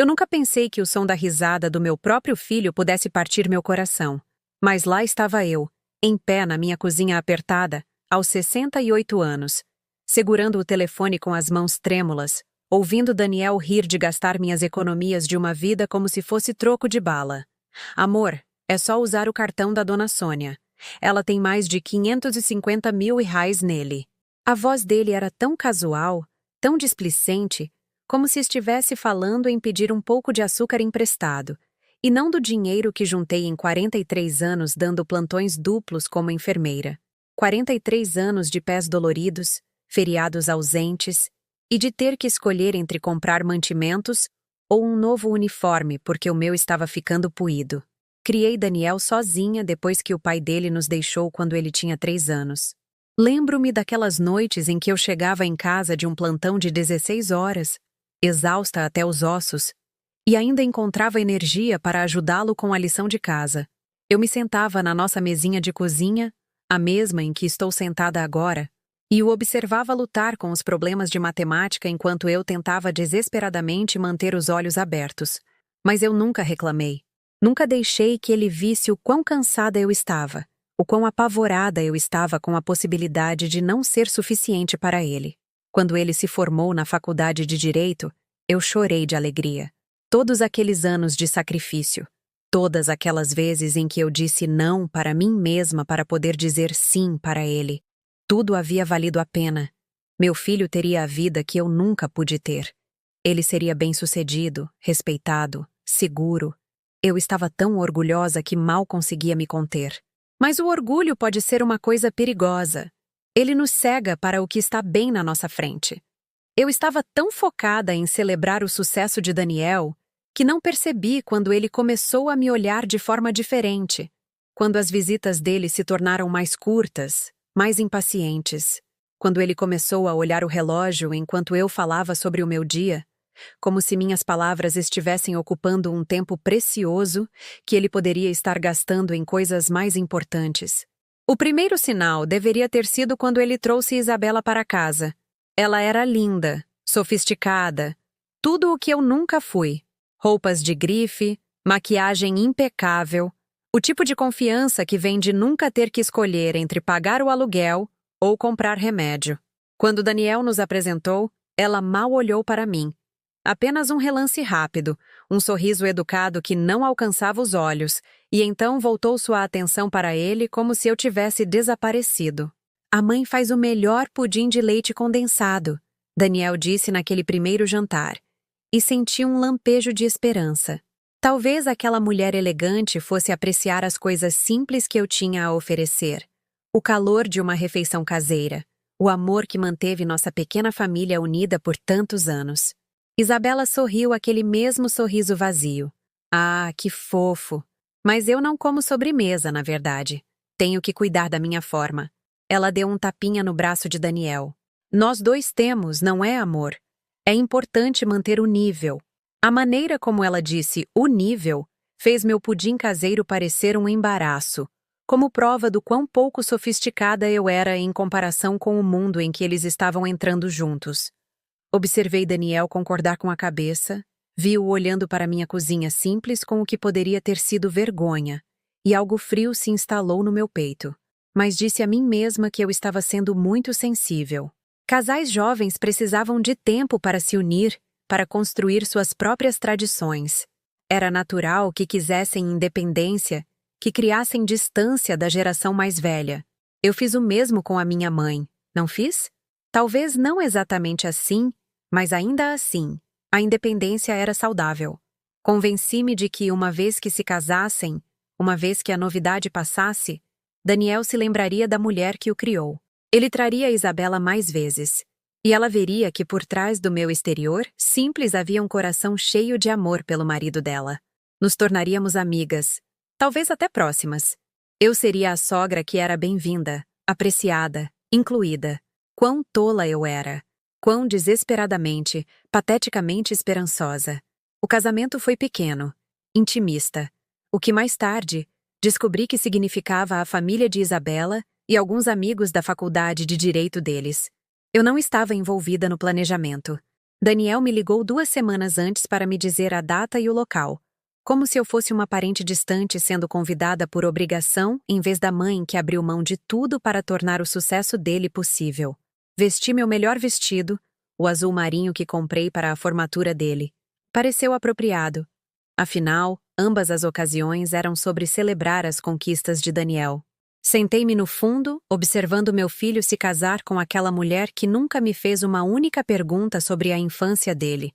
Eu nunca pensei que o som da risada do meu próprio filho pudesse partir meu coração. Mas lá estava eu, em pé na minha cozinha apertada, aos 68 anos, segurando o telefone com as mãos trêmulas, ouvindo Daniel rir de gastar minhas economias de uma vida como se fosse troco de bala. Amor, é só usar o cartão da dona Sônia. Ela tem mais de 550 mil reais nele. A voz dele era tão casual, tão displicente, como se estivesse falando em pedir um pouco de açúcar emprestado, e não do dinheiro que juntei em 43 anos dando plantões duplos como enfermeira. 43 anos de pés doloridos, feriados ausentes, e de ter que escolher entre comprar mantimentos ou um novo uniforme porque o meu estava ficando puído. Criei Daniel sozinha depois que o pai dele nos deixou quando ele tinha 3 anos. Lembro-me daquelas noites em que eu chegava em casa de um plantão de 16 horas, exausta até os ossos, e ainda encontrava energia para ajudá-lo com a lição de casa. Eu me sentava na nossa mesinha de cozinha, a mesma em que estou sentada agora, e o observava lutar com os problemas de matemática enquanto eu tentava desesperadamente manter os olhos abertos. Mas eu nunca reclamei. Nunca deixei que ele visse o quão cansada eu estava, o quão apavorada eu estava com a possibilidade de não ser suficiente para ele. Quando ele se formou na faculdade de Direito, eu chorei de alegria. Todos aqueles anos de sacrifício, todas aquelas vezes em que eu disse não para mim mesma para poder dizer sim para ele, tudo havia valido a pena. Meu filho teria a vida que eu nunca pude ter. Ele seria bem-sucedido, respeitado, seguro. Eu estava tão orgulhosa que mal conseguia me conter. Mas o orgulho pode ser uma coisa perigosa. Ele nos cega para o que está bem na nossa frente. Eu estava tão focada em celebrar o sucesso de Daniel que não percebi quando ele começou a me olhar de forma diferente, quando as visitas dele se tornaram mais curtas, mais impacientes, quando ele começou a olhar o relógio enquanto eu falava sobre o meu dia, como se minhas palavras estivessem ocupando um tempo precioso que ele poderia estar gastando em coisas mais importantes. O primeiro sinal deveria ter sido quando ele trouxe Isabela para casa. Ela era linda, sofisticada, tudo o que eu nunca fui. Roupas de grife, maquiagem impecável, o tipo de confiança que vem de nunca ter que escolher entre pagar o aluguel ou comprar remédio. Quando Daniel nos apresentou, ela mal olhou para mim. Apenas um relance rápido, um sorriso educado que não alcançava os olhos, e então voltou sua atenção para ele como se eu tivesse desaparecido. A mãe faz o melhor pudim de leite condensado, Daniel disse naquele primeiro jantar, e senti um lampejo de esperança. Talvez aquela mulher elegante fosse apreciar as coisas simples que eu tinha a oferecer. O calor de uma refeição caseira, o amor que manteve nossa pequena família unida por tantos anos. Isabela sorriu aquele mesmo sorriso vazio. Ah, que fofo! Mas eu não como sobremesa, na verdade. Tenho que cuidar da minha forma. Ela deu um tapinha no braço de Daniel. Nós dois temos, não é, amor? É importante manter o nível. A maneira como ela disse "o nível" fez meu pudim caseiro parecer um embaraço, como prova do quão pouco sofisticada eu era em comparação com o mundo em que eles estavam entrando juntos. Observei Daniel concordar com a cabeça, vi-o olhando para minha cozinha simples com o que poderia ter sido vergonha, e algo frio se instalou no meu peito. Mas disse a mim mesma que eu estava sendo muito sensível. Casais jovens precisavam de tempo para se unir, para construir suas próprias tradições. Era natural que quisessem independência, que criassem distância da geração mais velha. Eu fiz o mesmo com a minha mãe, não fiz? Talvez não exatamente assim, mas ainda assim, a independência era saudável. Convenci-me de que uma vez que se casassem, uma vez que a novidade passasse, Daniel se lembraria da mulher que o criou. Ele traria a Isabela mais vezes, e ela veria que por trás do meu exterior simples havia um coração cheio de amor pelo marido dela. Nos tornaríamos amigas, talvez até próximas. Eu seria a sogra que era bem-vinda, apreciada, incluída. Quão tola eu era! Quão desesperadamente, pateticamente esperançosa. O casamento foi pequeno, intimista, o que mais tarde descobri que significava a família de Isabela e alguns amigos da faculdade de direito deles. Eu não estava envolvida no planejamento. Daniel me ligou 2 semanas antes para me dizer a data e o local, como se eu fosse uma parente distante sendo convidada por obrigação em vez da mãe que abriu mão de tudo para tornar o sucesso dele possível. Vesti meu melhor vestido, o azul marinho que comprei para a formatura dele. Pareceu apropriado. Afinal, ambas as ocasiões eram sobre celebrar as conquistas de Daniel. Sentei-me no fundo, observando meu filho se casar com aquela mulher que nunca me fez uma única pergunta sobre a infância dele,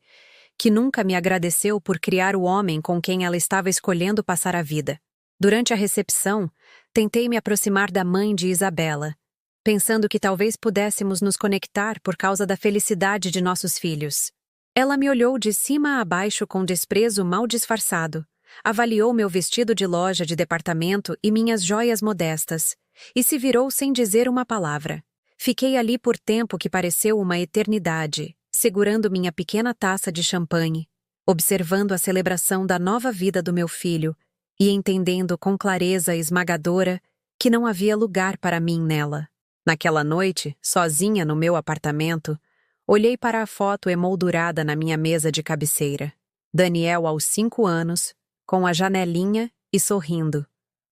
que nunca me agradeceu por criar o homem com quem ela estava escolhendo passar a vida. Durante a recepção, tentei me aproximar da mãe de Isabela, pensando que talvez pudéssemos nos conectar por causa da felicidade de nossos filhos. Ela me olhou de cima a baixo com desprezo mal disfarçado, avaliou meu vestido de loja de departamento e minhas joias modestas, e se virou sem dizer uma palavra. Fiquei ali por tempo que pareceu uma eternidade, segurando minha pequena taça de champanhe, observando a celebração da nova vida do meu filho e entendendo com clareza esmagadora que não havia lugar para mim nela. Naquela noite, sozinha no meu apartamento, olhei para a foto emoldurada na minha mesa de cabeceira. Daniel aos 5 anos, com a janelinha e sorrindo,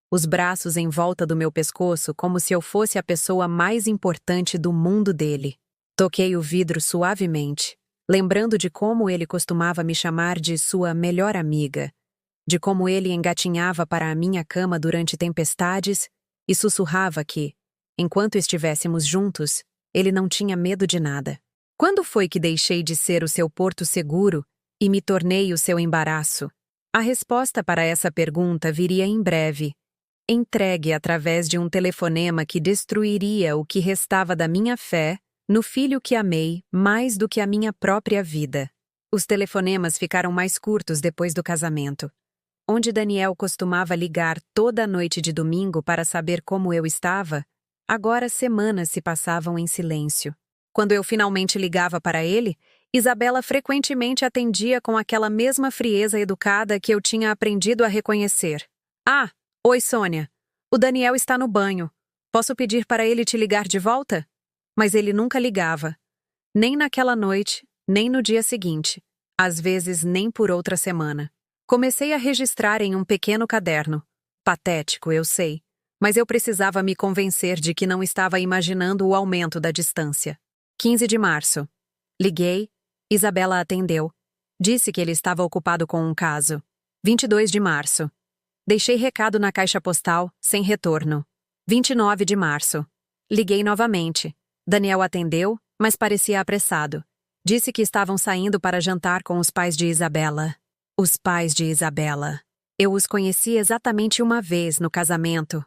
os braços em volta do meu pescoço como se eu fosse a pessoa mais importante do mundo dele. Toquei o vidro suavemente, lembrando de como ele costumava me chamar de sua melhor amiga, de como ele engatinhava para a minha cama durante tempestades e sussurrava que, enquanto estivéssemos juntos, ele não tinha medo de nada. Quando foi que deixei de ser o seu porto seguro e me tornei o seu embaraço? A resposta para essa pergunta viria em breve, entregue através de um telefonema que destruiria o que restava da minha fé no filho que amei mais do que a minha própria vida. Os telefonemas ficaram mais curtos depois do casamento. Onde Daniel costumava ligar toda a noite de domingo para saber como eu estava, agora semanas se passavam em silêncio. Quando eu finalmente ligava para ele, Isabela frequentemente atendia com aquela mesma frieza educada que eu tinha aprendido a reconhecer. Ah, oi Sônia. O Daniel está no banho. Posso pedir para ele te ligar de volta? Mas ele nunca ligava. Nem naquela noite, nem no dia seguinte. Às vezes nem por outra semana. Comecei a registrar em um pequeno caderno. Patético, eu sei. Mas eu precisava me convencer de que não estava imaginando o aumento da distância. 15 de março. Liguei. Isabela atendeu. Disse que ele estava ocupado com um caso. 22 de março. Deixei recado na caixa postal, sem retorno. 29 de março. Liguei novamente. Daniel atendeu, mas parecia apressado. Disse que estavam saindo para jantar com os pais de Isabela. Os pais de Isabela. Eu os conheci exatamente uma vez no casamento,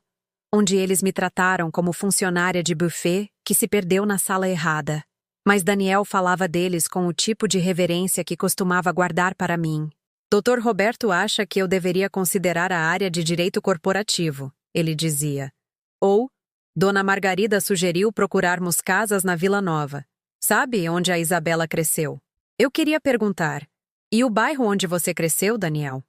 onde eles me trataram como funcionária de buffet que se perdeu na sala errada. Mas Daniel falava deles com o tipo de reverência que costumava guardar para mim. Dr. Roberto acha que eu deveria considerar a área de direito corporativo, ele dizia. Ou, Dona Margarida sugeriu procurarmos casas na Vila Nova. Sabe onde a Isabela cresceu? Eu queria perguntar, e o bairro onde você cresceu, Daniel?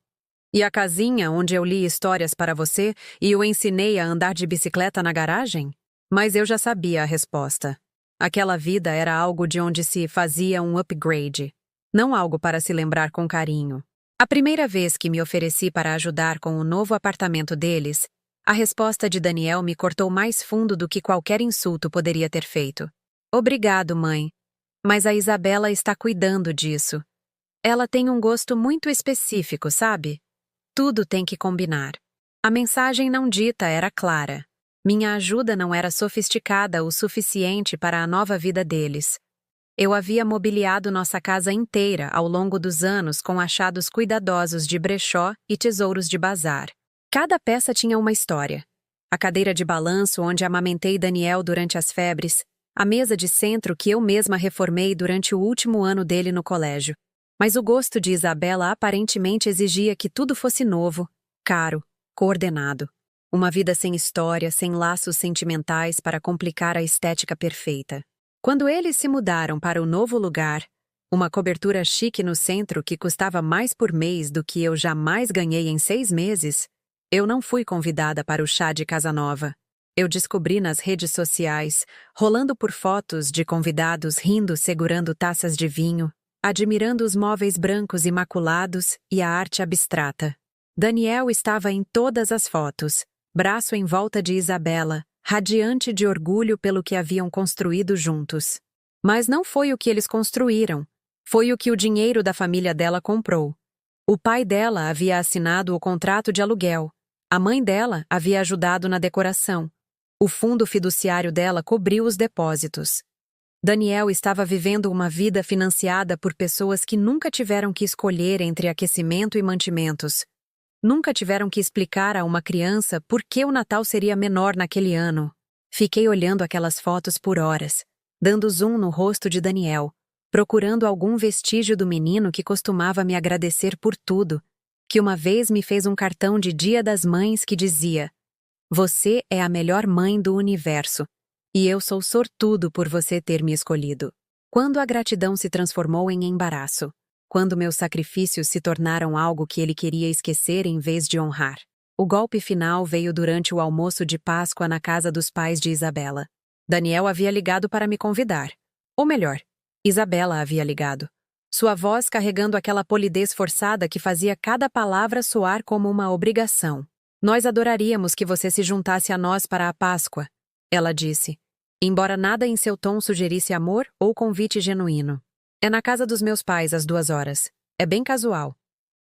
E a casinha onde eu li histórias para você e o ensinei a andar de bicicleta na garagem? Mas eu já sabia a resposta. Aquela vida era algo de onde se fazia um upgrade, não algo para se lembrar com carinho. A primeira vez que me ofereci para ajudar com o novo apartamento deles, a resposta de Daniel me cortou mais fundo do que qualquer insulto poderia ter feito. Obrigado, mãe. Mas a Isabela está cuidando disso. Ela tem um gosto muito específico, sabe? Tudo tem que combinar. A mensagem não dita era clara. Minha ajuda não era sofisticada o suficiente para a nova vida deles. Eu havia mobiliado nossa casa inteira ao longo dos anos com achados cuidadosos de brechó e tesouros de bazar. Cada peça tinha uma história. A cadeira de balanço onde amamentei Daniel durante as febres, a mesa de centro que eu mesma reformei durante o último ano dele no colégio. Mas o gosto de Isabela aparentemente exigia que tudo fosse novo, caro, coordenado. Uma vida sem história, sem laços sentimentais para complicar a estética perfeita. Quando eles se mudaram para o novo lugar, uma cobertura chique no centro que custava mais por mês do que eu jamais ganhei em 6 meses, eu não fui convidada para o chá de casa nova. Eu descobri nas redes sociais, rolando por fotos de convidados rindo segurando taças de vinho, admirando os móveis brancos imaculados e a arte abstrata. Daniel estava em todas as fotos, braço em volta de Isabela, radiante de orgulho pelo que haviam construído juntos. Mas não foi o que eles construíram, foi o que o dinheiro da família dela comprou. O pai dela havia assinado o contrato de aluguel. A mãe dela havia ajudado na decoração. O fundo fiduciário dela cobriu os depósitos. Daniel estava vivendo uma vida financiada por pessoas que nunca tiveram que escolher entre aquecimento e mantimentos. Nunca tiveram que explicar a uma criança por que o Natal seria menor naquele ano. Fiquei olhando aquelas fotos por horas, dando zoom no rosto de Daniel, procurando algum vestígio do menino que costumava me agradecer por tudo, que uma vez me fez um cartão de Dia das Mães que dizia: "Você é a melhor mãe do universo, e eu sou sortudo por você ter me escolhido." Quando a gratidão se transformou em embaraço, quando meus sacrifícios se tornaram algo que ele queria esquecer em vez de honrar. O golpe final veio durante o almoço de Páscoa na casa dos pais de Isabela. Daniel havia ligado para me convidar. Ou melhor, Isabela havia ligado. Sua voz carregando aquela polidez forçada que fazia cada palavra soar como uma obrigação. "Nós adoraríamos que você se juntasse a nós para a Páscoa", ela disse, embora nada em seu tom sugerisse amor ou convite genuíno. "É na casa dos meus pais às 2 horas. É bem casual.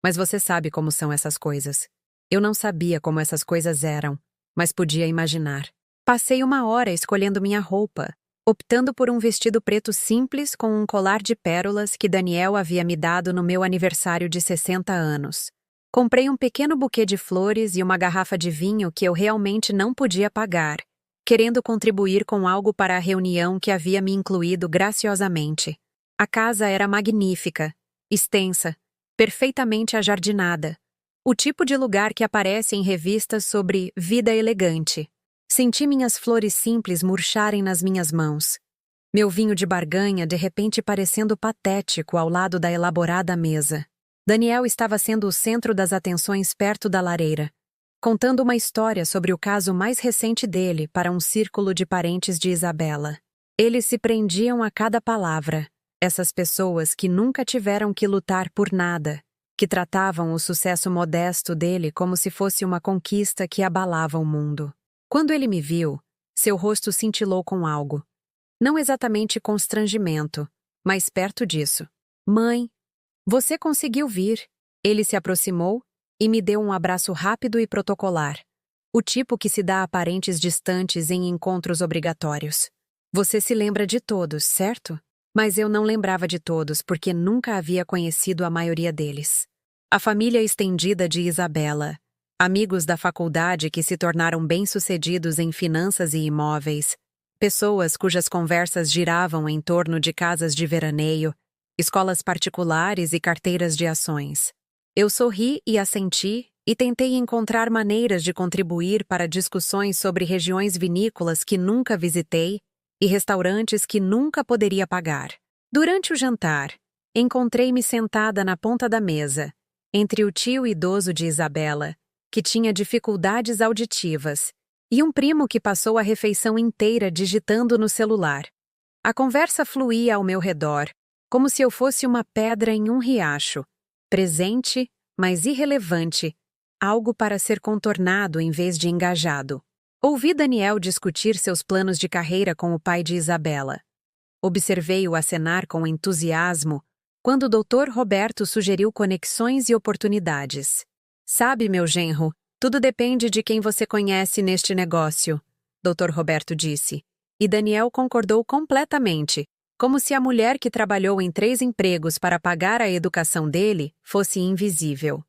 Mas você sabe como são essas coisas." Eu não sabia como essas coisas eram, mas podia imaginar. Passei 1 hora escolhendo minha roupa, optando por um vestido preto simples com um colar de pérolas que Daniel havia me dado no meu aniversário de 60 anos. Comprei um pequeno buquê de flores e uma garrafa de vinho que eu realmente não podia pagar, querendo contribuir com algo para a reunião que havia me incluído graciosamente. A casa era magnífica, extensa, perfeitamente ajardinada. O tipo de lugar que aparece em revistas sobre vida elegante. Senti minhas flores simples murcharem nas minhas mãos. Meu vinho de barganha de repente parecendo patético ao lado da elaborada mesa. Daniel estava sendo o centro das atenções perto da lareira, contando uma história sobre o caso mais recente dele para um círculo de parentes de Isabela. Eles se prendiam a cada palavra, essas pessoas que nunca tiveram que lutar por nada, que tratavam o sucesso modesto dele como se fosse uma conquista que abalava o mundo. Quando ele me viu, seu rosto cintilou com algo. Não exatamente constrangimento, mas perto disso. "Mãe, você conseguiu vir." Ele se aproximou e me deu um abraço rápido e protocolar. O tipo que se dá a parentes distantes em encontros obrigatórios. "Você se lembra de todos, certo?" Mas eu não lembrava de todos porque nunca havia conhecido a maioria deles. A família estendida de Isabela, amigos da faculdade que se tornaram bem-sucedidos em finanças e imóveis, pessoas cujas conversas giravam em torno de casas de veraneio, escolas particulares e carteiras de ações. Eu sorri e assenti e tentei encontrar maneiras de contribuir para discussões sobre regiões vinícolas que nunca visitei e restaurantes que nunca poderia pagar. Durante o jantar, encontrei-me sentada na ponta da mesa, entre o tio idoso de Isabela, que tinha dificuldades auditivas, e um primo que passou a refeição inteira digitando no celular. A conversa fluía ao meu redor, como se eu fosse uma pedra em um riacho, presente, mas irrelevante, algo para ser contornado em vez de engajado. Ouvi Daniel discutir seus planos de carreira com o pai de Isabela. Observei-o acenar com entusiasmo quando o Dr. Roberto sugeriu conexões e oportunidades. "Sabe, meu genro, tudo depende de quem você conhece neste negócio", Dr. Roberto disse. E Daniel concordou completamente, como se a mulher que trabalhou em 3 empregos para pagar a educação dele fosse invisível.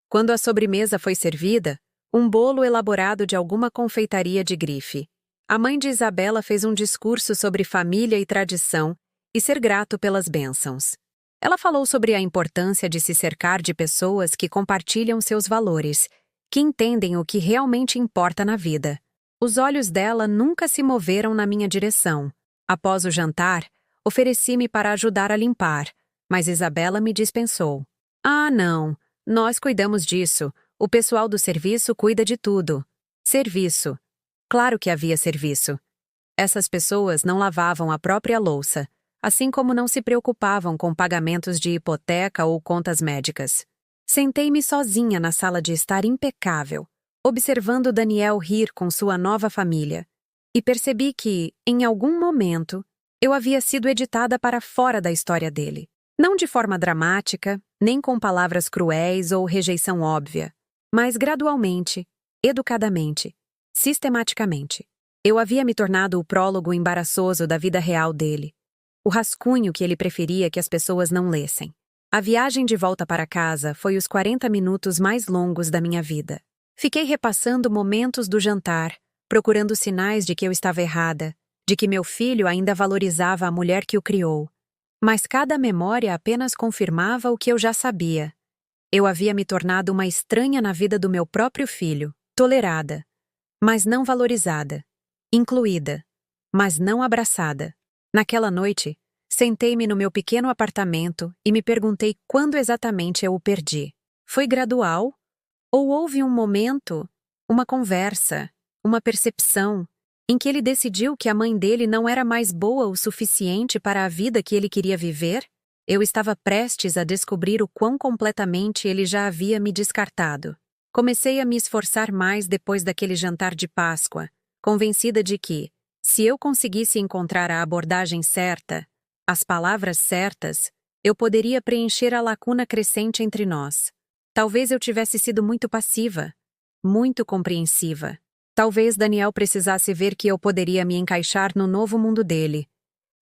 Quando a sobremesa foi servida, um bolo elaborado de alguma confeitaria de grife. A mãe de Isabela fez um discurso sobre família e tradição e ser grato pelas bênçãos. Ela falou sobre a importância de se cercar de pessoas que compartilham seus valores, que entendem o que realmente importa na vida. Os olhos dela nunca se moveram na minha direção. Após o jantar, ofereci-me para ajudar a limpar, mas Isabela me dispensou. "Ah, não, nós cuidamos disso. O pessoal do serviço cuida de tudo." Serviço. Claro que havia serviço. Essas pessoas não lavavam a própria louça, assim como não se preocupavam com pagamentos de hipoteca ou contas médicas. Sentei-me sozinha na sala de estar impecável, observando Daniel rir com sua nova família, e percebi que, em algum momento, eu havia sido editada para fora da história dele. Não de forma dramática, nem com palavras cruéis ou rejeição óbvia, mas gradualmente, educadamente, sistematicamente. Eu havia me tornado o prólogo embaraçoso da vida real dele, o rascunho que ele preferia que as pessoas não lessem. A viagem de volta para casa foi os 40 minutos mais longos da minha vida. Fiquei repassando momentos do jantar, procurando sinais de que eu estava errada, de que meu filho ainda valorizava a mulher que o criou. Mas cada memória apenas confirmava o que eu já sabia. Eu havia me tornado uma estranha na vida do meu próprio filho, tolerada, mas não valorizada, incluída, mas não abraçada. Naquela noite, sentei-me no meu pequeno apartamento e me perguntei quando exatamente eu o perdi. Foi gradual? Ou houve um momento, uma conversa, uma percepção, em que ele decidiu que a mãe dele não era mais boa o suficiente para a vida que ele queria viver? Eu estava prestes a descobrir o quão completamente ele já havia me descartado. Comecei a me esforçar mais depois daquele jantar de Páscoa, convencida de que, se eu conseguisse encontrar a abordagem certa, as palavras certas, eu poderia preencher a lacuna crescente entre nós. Talvez eu tivesse sido muito passiva, muito compreensiva. Talvez Daniel precisasse ver que eu poderia me encaixar no novo mundo dele,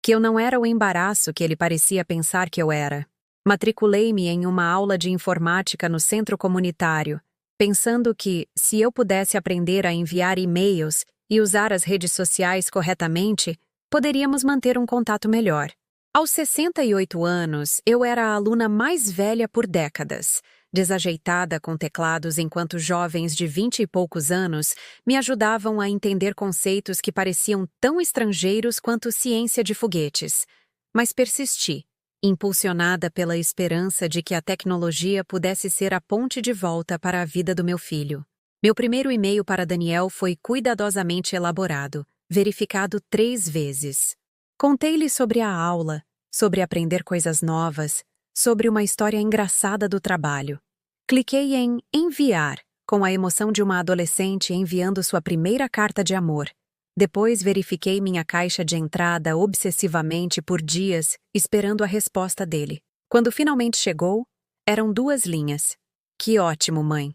que eu não era o embaraço que ele parecia pensar que eu era. Matriculei-me em uma aula de informática no centro comunitário, pensando que, se eu pudesse aprender a enviar e-mails e usar as redes sociais corretamente, poderíamos manter um contato melhor. Aos 68 anos, eu era a aluna mais velha por décadas, desajeitada com teclados enquanto jovens de 20 e poucos anos me ajudavam a entender conceitos que pareciam tão estrangeiros quanto ciência de foguetes. Mas persisti, impulsionada pela esperança de que a tecnologia pudesse ser a ponte de volta para a vida do meu filho. Meu primeiro e-mail para Daniel foi cuidadosamente elaborado, verificado 3 vezes. Contei-lhe sobre a aula, sobre aprender coisas novas, sobre uma história engraçada do trabalho. Cliquei em enviar, com a emoção de uma adolescente enviando sua primeira carta de amor. Depois verifiquei minha caixa de entrada obsessivamente por dias, esperando a resposta dele. Quando finalmente chegou, eram 2 linhas. Que ótimo, mãe.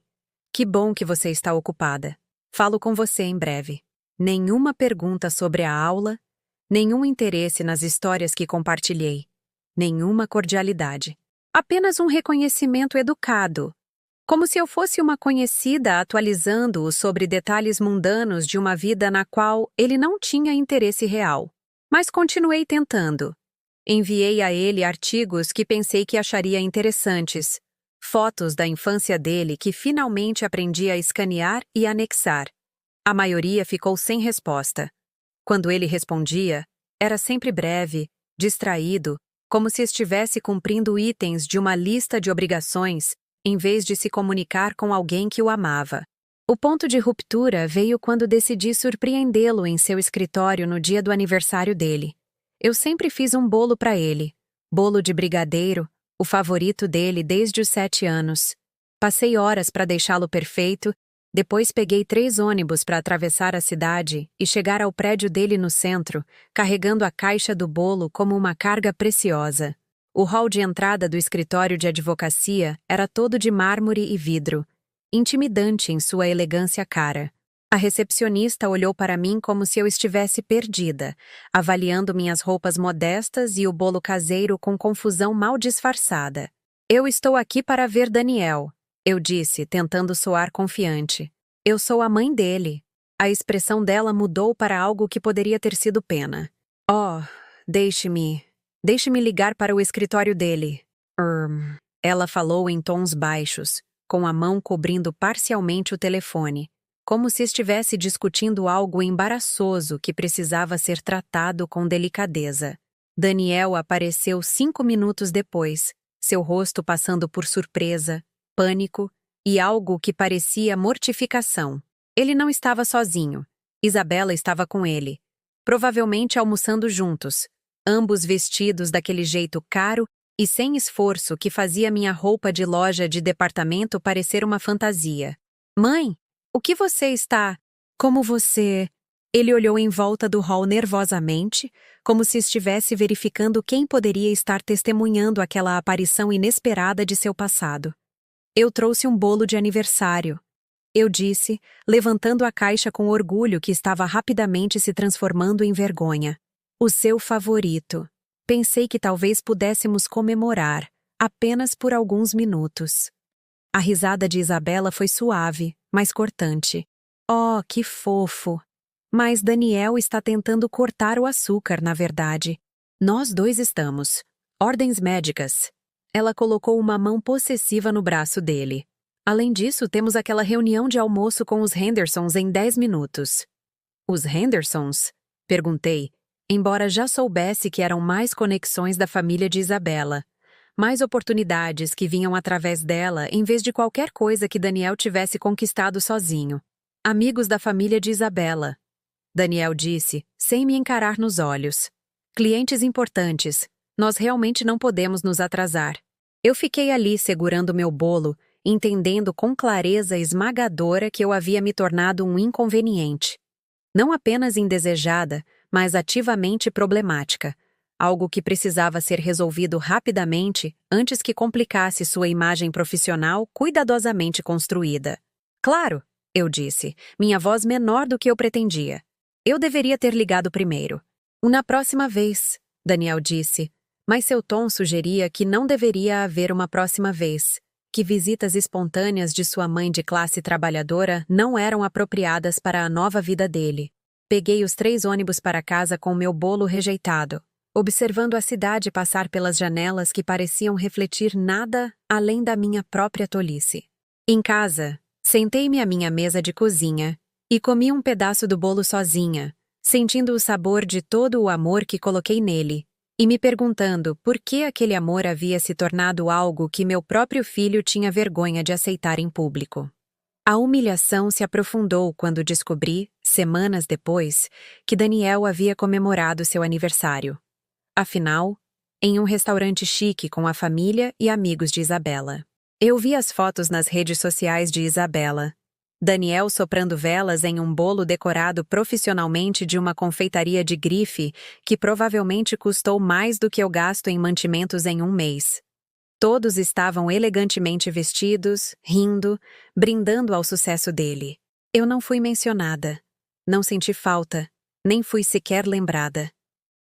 Que bom que você está ocupada. Falo com você em breve. Nenhuma pergunta sobre a aula, nenhum interesse nas histórias que compartilhei, nenhuma cordialidade. Apenas um reconhecimento educado, como se eu fosse uma conhecida atualizando-o sobre detalhes mundanos de uma vida na qual ele não tinha interesse real. Mas continuei tentando. Enviei a ele artigos que pensei que acharia interessantes, fotos da infância dele que finalmente aprendi a escanear e anexar. A maioria ficou sem resposta. Quando ele respondia, era sempre breve, distraído, como se estivesse cumprindo itens de uma lista de obrigações, em vez de se comunicar com alguém que o amava. O ponto de ruptura veio quando decidi surpreendê-lo em seu escritório no dia do aniversário dele. Eu sempre fiz um bolo para ele, bolo de brigadeiro, o favorito dele desde os 7 anos. Passei horas para deixá-lo perfeito, depois peguei 3 ônibus para atravessar a cidade e chegar ao prédio dele no centro, carregando a caixa do bolo como uma carga preciosa. O hall de entrada do escritório de advocacia era todo de mármore e vidro, intimidante em sua elegância cara. A recepcionista olhou para mim como se eu estivesse perdida, avaliando minhas roupas modestas e o bolo caseiro com confusão mal disfarçada. Eu estou aqui para ver Daniel, eu disse, tentando soar confiante. Eu sou a mãe dele. A expressão dela mudou para algo que poderia ter sido pena. Oh, deixe-me ligar para o escritório dele. Ela falou em tons baixos, com a mão cobrindo parcialmente o telefone, como se estivesse discutindo algo embaraçoso que precisava ser tratado com delicadeza. Daniel apareceu 5 minutos depois, seu rosto passando por surpresa, pânico e algo que parecia mortificação. Ele não estava sozinho. Isabela estava com ele, provavelmente almoçando juntos, ambos vestidos daquele jeito caro e sem esforço que fazia minha roupa de loja de departamento parecer uma fantasia. Mãe, o que você está... Como você... Ele olhou em volta do hall nervosamente, como se estivesse verificando quem poderia estar testemunhando aquela aparição inesperada de seu passado. Eu trouxe um bolo de aniversário. Eu disse, levantando a caixa com orgulho que estava rapidamente se transformando em vergonha. O seu favorito. Pensei que talvez pudéssemos comemorar, apenas por alguns minutos. A risada de Isabela foi suave, mas cortante. Oh, que fofo! Mas Daniel está tentando cortar o açúcar, na verdade. Nós dois estamos. Ordens médicas. Ela colocou uma mão possessiva no braço dele. Além disso, temos aquela reunião de almoço com os Hendersons em 10 minutos. Os Hendersons? Perguntei, embora já soubesse que eram mais conexões da família de Isabela. Mais oportunidades que vinham através dela em vez de qualquer coisa que Daniel tivesse conquistado sozinho. Amigos da família de Isabela. Daniel disse, sem me encarar nos olhos. Clientes importantes. Nós realmente não podemos nos atrasar. Eu fiquei ali segurando meu bolo, entendendo com clareza esmagadora que eu havia me tornado um inconveniente. Não apenas indesejada, mas ativamente problemática. Algo que precisava ser resolvido rapidamente antes que complicasse sua imagem profissional cuidadosamente construída. Claro, eu disse, minha voz menor do que eu pretendia. Eu deveria ter ligado primeiro. Na próxima vez, Daniel disse, mas seu tom sugeria que não deveria haver uma próxima vez, que visitas espontâneas de sua mãe de classe trabalhadora não eram apropriadas para a nova vida dele. Peguei os 3 ônibus para casa com meu bolo rejeitado, observando a cidade passar pelas janelas que pareciam refletir nada além da minha própria tolice. Em casa, sentei-me à minha mesa de cozinha e comi um pedaço do bolo sozinha, sentindo o sabor de todo o amor que coloquei nele, e me perguntando por que aquele amor havia se tornado algo que meu próprio filho tinha vergonha de aceitar em público. A humilhação se aprofundou quando descobri, semanas depois, que Daniel havia comemorado seu aniversário. Afinal, em um restaurante chique com a família e amigos de Isabela. Eu vi as fotos nas redes sociais de Isabela. Daniel soprando velas em um bolo decorado profissionalmente de uma confeitaria de grife que provavelmente custou mais do que eu gasto em mantimentos em um mês. Todos estavam elegantemente vestidos, rindo, brindando ao sucesso dele. Eu não fui mencionada. Não senti falta, nem fui sequer lembrada.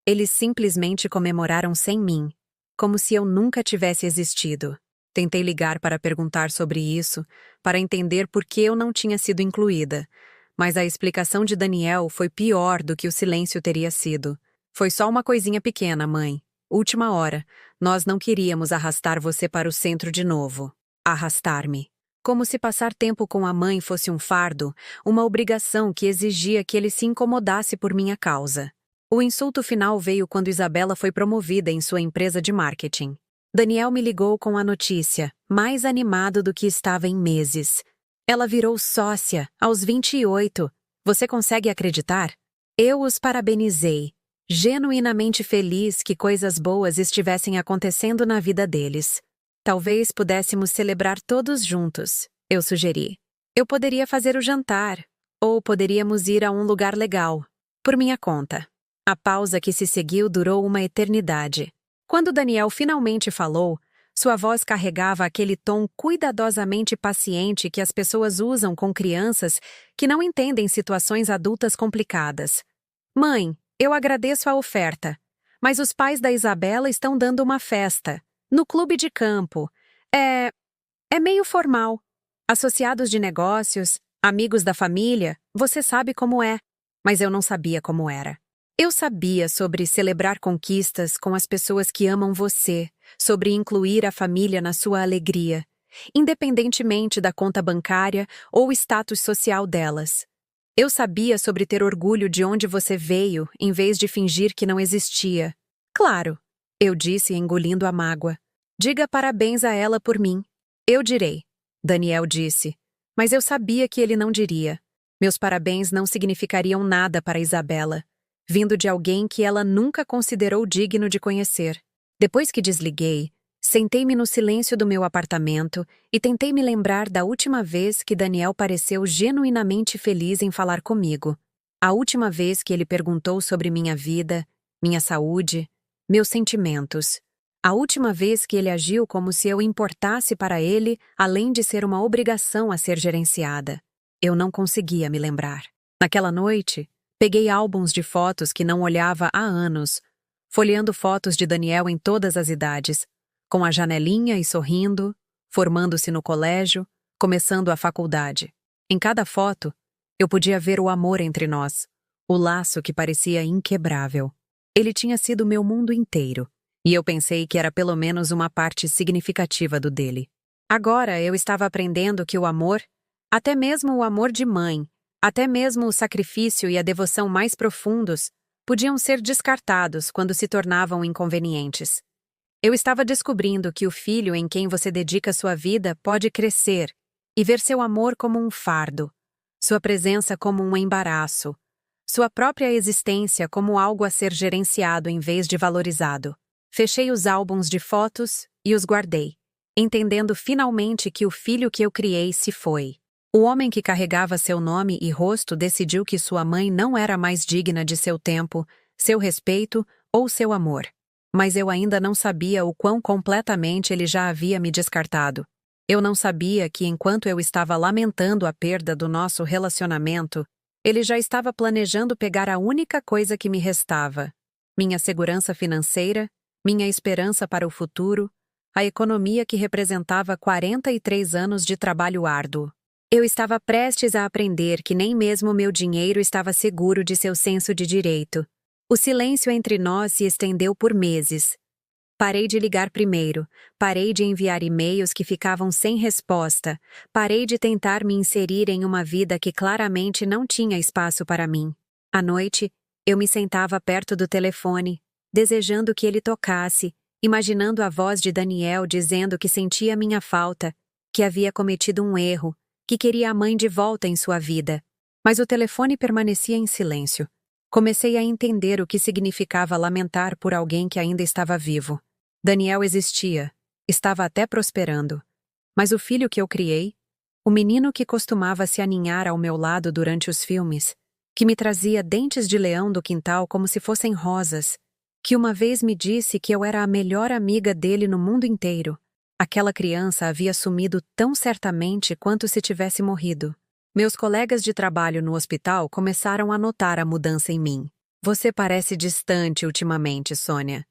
Eles simplesmente comemoraram sem mim, como se eu nunca tivesse existido. Tentei ligar para perguntar sobre isso, para entender por que eu não tinha sido incluída, mas a explicação de Daniel foi pior do que o silêncio teria sido. Foi só uma coisinha pequena, mãe. Última hora, nós não queríamos arrastar você para o centro de novo. Arrastar-me. Como se passar tempo com a mãe fosse um fardo, uma obrigação que exigia que ele se incomodasse por minha causa. O insulto final veio quando Isabela foi promovida em sua empresa de marketing. Daniel me ligou com a notícia, mais animado do que estava em meses. Ela virou sócia, aos 28. Você consegue acreditar? Eu os parabenizei, genuinamente feliz que coisas boas estivessem acontecendo na vida deles. Talvez pudéssemos celebrar todos juntos, eu sugeri. Eu poderia fazer o jantar, ou poderíamos ir a um lugar legal, por minha conta. A pausa que se seguiu durou uma eternidade. Quando Daniel finalmente falou, sua voz carregava aquele tom cuidadosamente paciente que as pessoas usam com crianças que não entendem situações adultas complicadas. Mãe, eu agradeço a oferta, mas os pais da Isabela estão dando uma festa, no clube de campo. É meio formal. Associados de negócios, amigos da família, você sabe como é. Mas eu não sabia como era. Eu sabia sobre celebrar conquistas com as pessoas que amam você, sobre incluir a família na sua alegria, independentemente da conta bancária ou status social delas. Eu sabia sobre ter orgulho de onde você veio, em vez de fingir que não existia. Claro, eu disse engolindo a mágoa. Diga parabéns a ela por mim. Eu direi, Daniel disse, mas eu sabia que ele não diria. Meus parabéns não significariam nada para Isabela. vindo de alguém que ela nunca considerou digno de conhecer. Depois que desliguei, sentei-me no silêncio do meu apartamento e tentei me lembrar da última vez que Daniel pareceu genuinamente feliz em falar comigo. A última vez que ele perguntou sobre minha vida, minha saúde, meus sentimentos. A última vez que ele agiu como se eu importasse para ele, além de ser uma obrigação a ser gerenciada. Eu não conseguia me lembrar. Naquela noite, peguei álbuns de fotos que não olhava há anos, folheando fotos de Daniel em todas as idades, com a janelinha e sorrindo, formando-se no colégio, começando a faculdade. Em cada foto, eu podia ver o amor entre nós, o laço que parecia inquebrável. Ele tinha sido meu mundo inteiro, e eu pensei que era pelo menos uma parte significativa do dele. Agora eu estava aprendendo que o amor, até mesmo o amor de mãe, até mesmo o sacrifício e a devoção mais profundos, podiam ser descartados quando se tornavam inconvenientes. Eu estava descobrindo que o filho em quem você dedica sua vida pode crescer e ver seu amor como um fardo, sua presença como um embaraço, sua própria existência como algo a ser gerenciado em vez de valorizado. Fechei os álbuns de fotos e os guardei, entendendo finalmente que o filho que eu criei se foi. O homem que carregava seu nome e rosto decidiu que sua mãe não era mais digna de seu tempo, seu respeito ou seu amor. Mas eu ainda não sabia o quão completamente ele já havia me descartado. Eu não sabia que, enquanto eu estava lamentando a perda do nosso relacionamento, ele já estava planejando pegar a única coisa que me restava: minha segurança financeira, minha esperança para o futuro, a economia que representava 43 anos de trabalho árduo. Eu estava prestes a aprender que nem mesmo meu dinheiro estava seguro de seu senso de direito. O silêncio entre nós se estendeu por meses. Parei de ligar primeiro, parei de enviar e-mails que ficavam sem resposta, parei de tentar me inserir em uma vida que claramente não tinha espaço para mim. À noite, eu me sentava perto do telefone, desejando que ele tocasse, imaginando a voz de Daniel dizendo que sentia minha falta, que havia cometido um erro, que queria a mãe de volta em sua vida. Mas o telefone permanecia em silêncio. Comecei a entender o que significava lamentar por alguém que ainda estava vivo. Daniel existia, estava até prosperando. Mas o filho que eu criei, o menino que costumava se aninhar ao meu lado durante os filmes, que me trazia dentes de leão do quintal como se fossem rosas, que uma vez me disse que eu era a melhor amiga dele no mundo inteiro. Aquela criança havia sumido tão certamente quanto se tivesse morrido. Meus colegas de trabalho no hospital começaram a notar a mudança em mim. Você parece distante ultimamente, Sônia.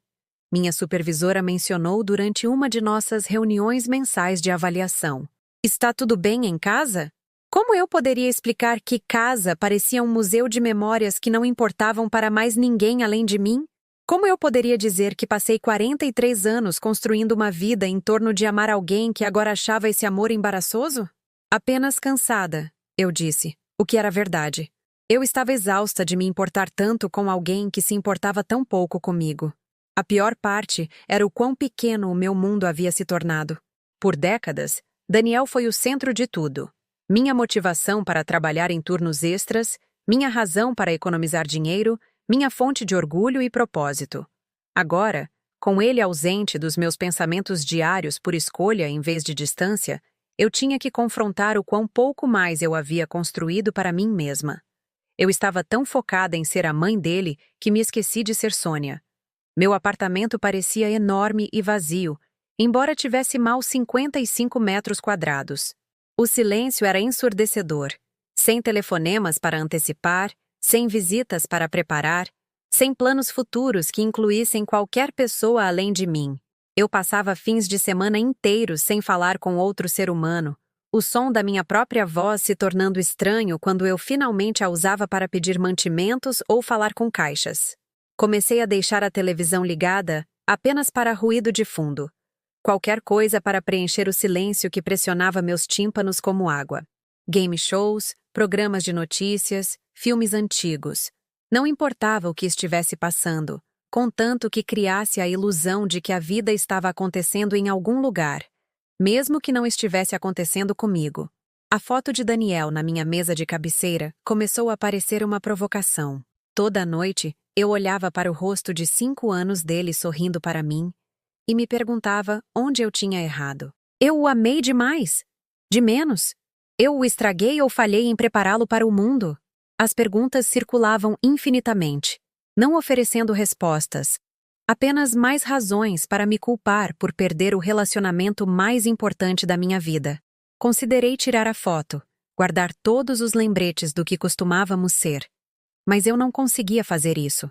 Minha supervisora mencionou durante uma de nossas reuniões mensais de avaliação. Está tudo bem em casa? Como eu poderia explicar que casa parecia um museu de memórias que não importavam para mais ninguém além de mim? Como eu poderia dizer que passei 43 anos construindo uma vida em torno de amar alguém que agora achava esse amor embaraçoso? Apenas cansada, eu disse, o que era verdade. Eu estava exausta de me importar tanto com alguém que se importava tão pouco comigo. A pior parte era o quão pequeno o meu mundo havia se tornado. Por décadas, Daniel foi o centro de tudo. Minha motivação para trabalhar em turnos extras, minha razão para economizar dinheiro, minha fonte de orgulho e propósito. Agora, com ele ausente dos meus pensamentos diários por escolha em vez de distância, eu tinha que confrontar o quão pouco mais eu havia construído para mim mesma. Eu estava tão focada em ser a mãe dele que me esqueci de ser Sônia. Meu apartamento parecia enorme e vazio, embora tivesse mal 55 metros quadrados. O silêncio era ensurdecedor, sem telefonemas para antecipar, sem visitas para preparar, sem planos futuros que incluíssem qualquer pessoa além de mim. Eu passava fins de semana inteiros sem falar com outro ser humano, o som da minha própria voz se tornando estranho quando eu finalmente a usava para pedir mantimentos ou falar com caixas. Comecei a deixar a televisão ligada apenas para ruído de fundo. Qualquer coisa para preencher o silêncio que pressionava meus tímpanos como água. Game shows, programas de notícias, filmes antigos. Não importava o que estivesse passando, contanto que criasse a ilusão de que a vida estava acontecendo em algum lugar, mesmo que não estivesse acontecendo comigo. A foto de Daniel na minha mesa de cabeceira começou a parecer uma provocação. Toda noite, Eu olhava para o rosto de 5 anos dele sorrindo para mim e me perguntava onde eu tinha errado. Eu o amei demais? De menos? Eu o estraguei ou falhei em prepará-lo para o mundo? As perguntas circulavam infinitamente, não oferecendo respostas, apenas mais razões para me culpar por perder o relacionamento mais importante da minha vida. Considerei tirar a foto, guardar todos os lembretes do que costumávamos ser. Mas eu não conseguia fazer isso.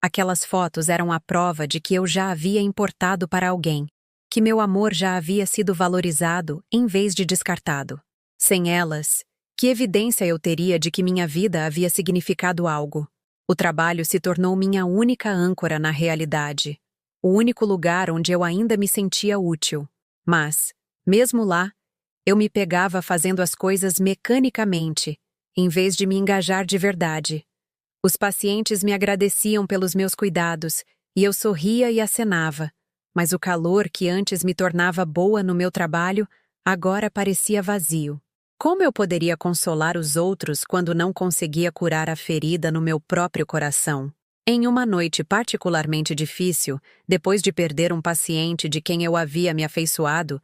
Aquelas fotos eram a prova de que eu já havia importado para alguém, que meu amor já havia sido valorizado em vez de descartado. Sem elas, que evidência eu teria de que minha vida havia significado algo? O trabalho se tornou minha única âncora na realidade, o único lugar onde eu ainda me sentia útil. Mas, mesmo lá, eu me pegava fazendo as coisas mecanicamente, em vez de me engajar de verdade. Os pacientes me agradeciam pelos meus cuidados, e eu sorria e acenava, mas o calor que antes me tornava boa no meu trabalho, agora parecia vazio. Como eu poderia consolar os outros quando não conseguia curar a ferida no meu próprio coração? Em uma noite particularmente difícil, depois de perder um paciente de quem eu havia me afeiçoado,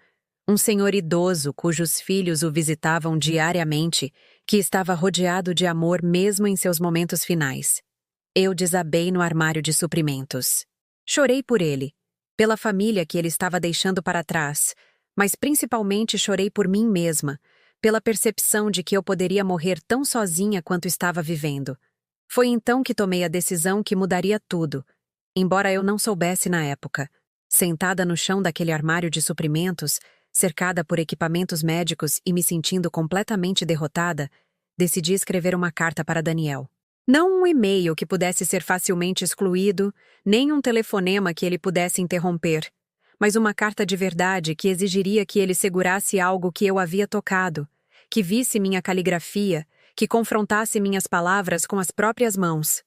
um senhor idoso cujos filhos o visitavam diariamente, que estava rodeado de amor mesmo em seus momentos finais. Eu desabei no armário de suprimentos. Chorei por ele, pela família que ele estava deixando para trás, mas principalmente chorei por mim mesma, pela percepção de que eu poderia morrer tão sozinha quanto estava vivendo. Foi então que tomei a decisão que mudaria tudo, embora eu não soubesse na época. Sentada no chão daquele armário de suprimentos, cercada por equipamentos médicos e me sentindo completamente derrotada, decidi escrever uma carta para Daniel. Não um e-mail que pudesse ser facilmente excluído, nem um telefonema que ele pudesse interromper, mas uma carta de verdade que exigiria que ele segurasse algo que eu havia tocado, que visse minha caligrafia, que confrontasse minhas palavras com as próprias mãos.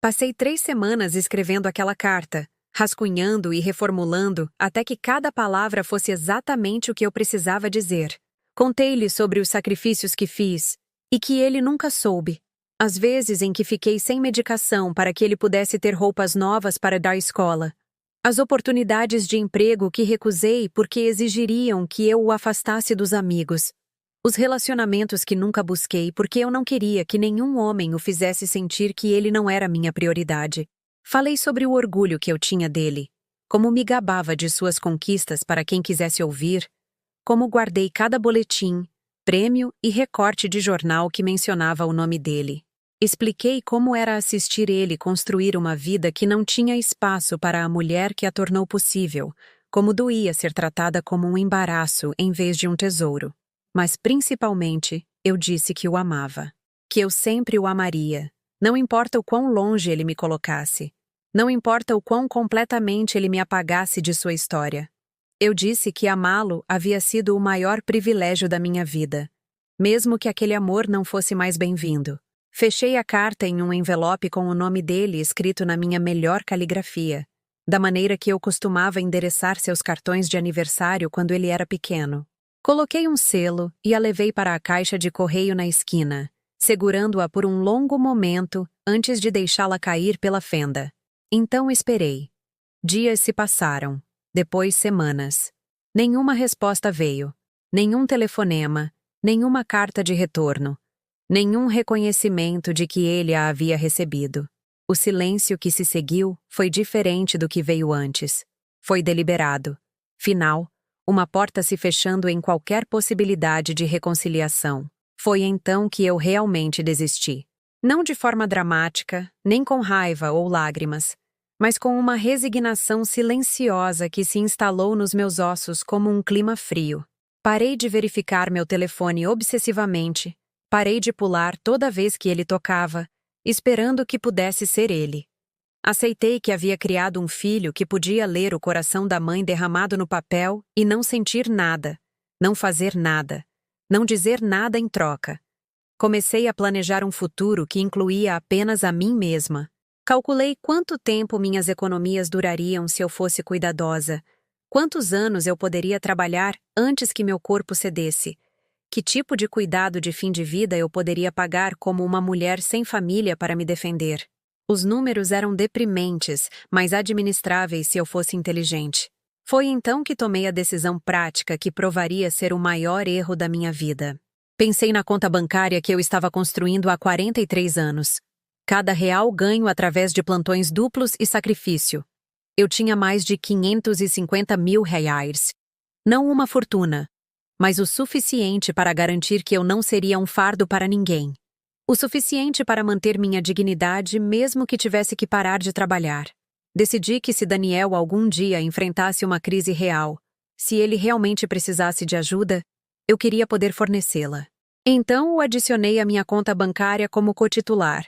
Passei 3 semanas escrevendo aquela carta, rascunhando e reformulando até que cada palavra fosse exatamente o que eu precisava dizer. Contei-lhe sobre os sacrifícios que fiz e que ele nunca soube. As vezes em que fiquei sem medicação para que ele pudesse ter roupas novas para dar à escola. As oportunidades de emprego que recusei porque exigiriam que eu o afastasse dos amigos. Os relacionamentos que nunca busquei porque eu não queria que nenhum homem o fizesse sentir que ele não era minha prioridade. Falei sobre o orgulho que eu tinha dele, como me gabava de suas conquistas para quem quisesse ouvir, como guardei cada boletim, prêmio e recorte de jornal que mencionava o nome dele. Expliquei como era assistir ele construir uma vida que não tinha espaço para a mulher que a tornou possível, como doía ser tratada como um embaraço em vez de um tesouro. Mas principalmente, eu disse que o amava, que eu sempre o amaria, não importa o quão longe ele me colocasse. Não importa o quão completamente ele me apagasse de sua história. Eu disse que amá-lo havia sido o maior privilégio da minha vida, mesmo que aquele amor não fosse mais bem-vindo. Fechei a carta em um envelope com o nome dele escrito na minha melhor caligrafia, da maneira que eu costumava endereçar seus cartões de aniversário quando ele era pequeno. Coloquei um selo e a levei para a caixa de correio na esquina, segurando-a por um longo momento antes de deixá-la cair pela fenda. Então esperei. Dias se passaram, depois semanas. Nenhuma resposta veio, nenhum telefonema, nenhuma carta de retorno, nenhum reconhecimento de que ele a havia recebido. O silêncio que se seguiu foi diferente do que veio antes. Foi deliberado. Final, uma porta se fechando em qualquer possibilidade de reconciliação. Foi então que eu realmente desisti. Não de forma dramática, nem com raiva ou lágrimas, mas com uma resignação silenciosa que se instalou nos meus ossos como um clima frio. Parei de verificar meu telefone obsessivamente, parei de pular toda vez que ele tocava, esperando que pudesse ser ele. Aceitei que havia criado um filho que podia ler o coração da mãe derramado no papel e não sentir nada, não fazer nada, não dizer nada em troca. Comecei a planejar um futuro que incluía apenas a mim mesma. Calculei quanto tempo minhas economias durariam se eu fosse cuidadosa, quantos anos eu poderia trabalhar antes que meu corpo cedesse, que tipo de cuidado de fim de vida eu poderia pagar como uma mulher sem família para me defender. Os números eram deprimentes, mas administráveis se eu fosse inteligente. Foi então que tomei a decisão prática que provaria ser o maior erro da minha vida. Pensei na conta bancária que eu estava construindo há 43 anos. Cada real ganho através de plantões duplos e sacrifício. Eu tinha mais de 550 mil reais. Não uma fortuna, mas o suficiente para garantir que eu não seria um fardo para ninguém. O suficiente para manter minha dignidade mesmo que tivesse que parar de trabalhar. Decidi que se Daniel algum dia enfrentasse uma crise real, se ele realmente precisasse de ajuda, eu queria poder fornecê-la. Então o adicionei à minha conta bancária como cotitular,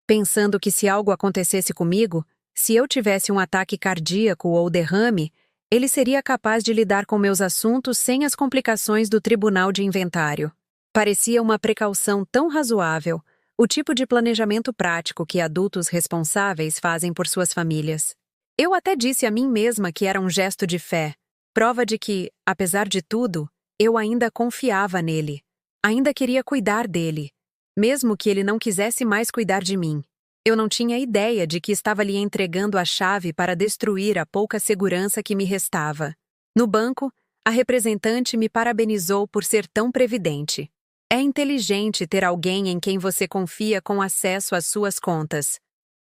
pensando que se algo acontecesse comigo, se eu tivesse um ataque cardíaco ou derrame, ele seria capaz de lidar com meus assuntos sem as complicações do tribunal de inventário. Parecia uma precaução tão razoável, o tipo de planejamento prático que adultos responsáveis fazem por suas famílias. Eu até disse a mim mesma que era um gesto de fé, prova de que, apesar de tudo, eu ainda confiava nele. Ainda queria cuidar dele, mesmo que ele não quisesse mais cuidar de mim. Eu não tinha ideia de que estava lhe entregando a chave para destruir a pouca segurança que me restava. No banco, a representante me parabenizou por ser tão previdente. É inteligente ter alguém em quem você confia com acesso às suas contas.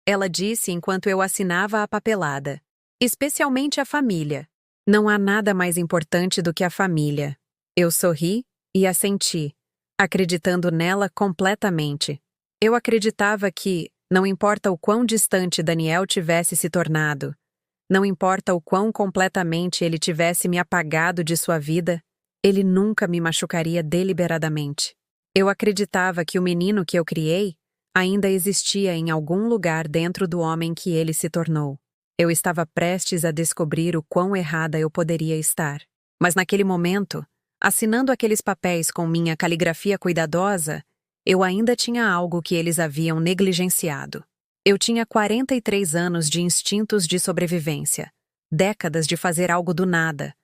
Ela disse enquanto eu assinava a papelada. Especialmente a família. Não há nada mais importante do que a família. Eu sorri e assenti, acreditando nela completamente. Eu acreditava que, não importa o quão distante Daniel tivesse se tornado, não importa o quão completamente ele tivesse me apagado de sua vida, ele nunca me machucaria deliberadamente. Eu acreditava que o menino que eu criei ainda existia em algum lugar dentro do homem que ele se tornou. Eu estava prestes a descobrir o quão errada eu poderia estar. Mas naquele momento, assinando aqueles papéis com minha caligrafia cuidadosa, eu ainda tinha algo que eles haviam negligenciado. Eu tinha 43 anos de instintos de sobrevivência, décadas de fazer algo do nada,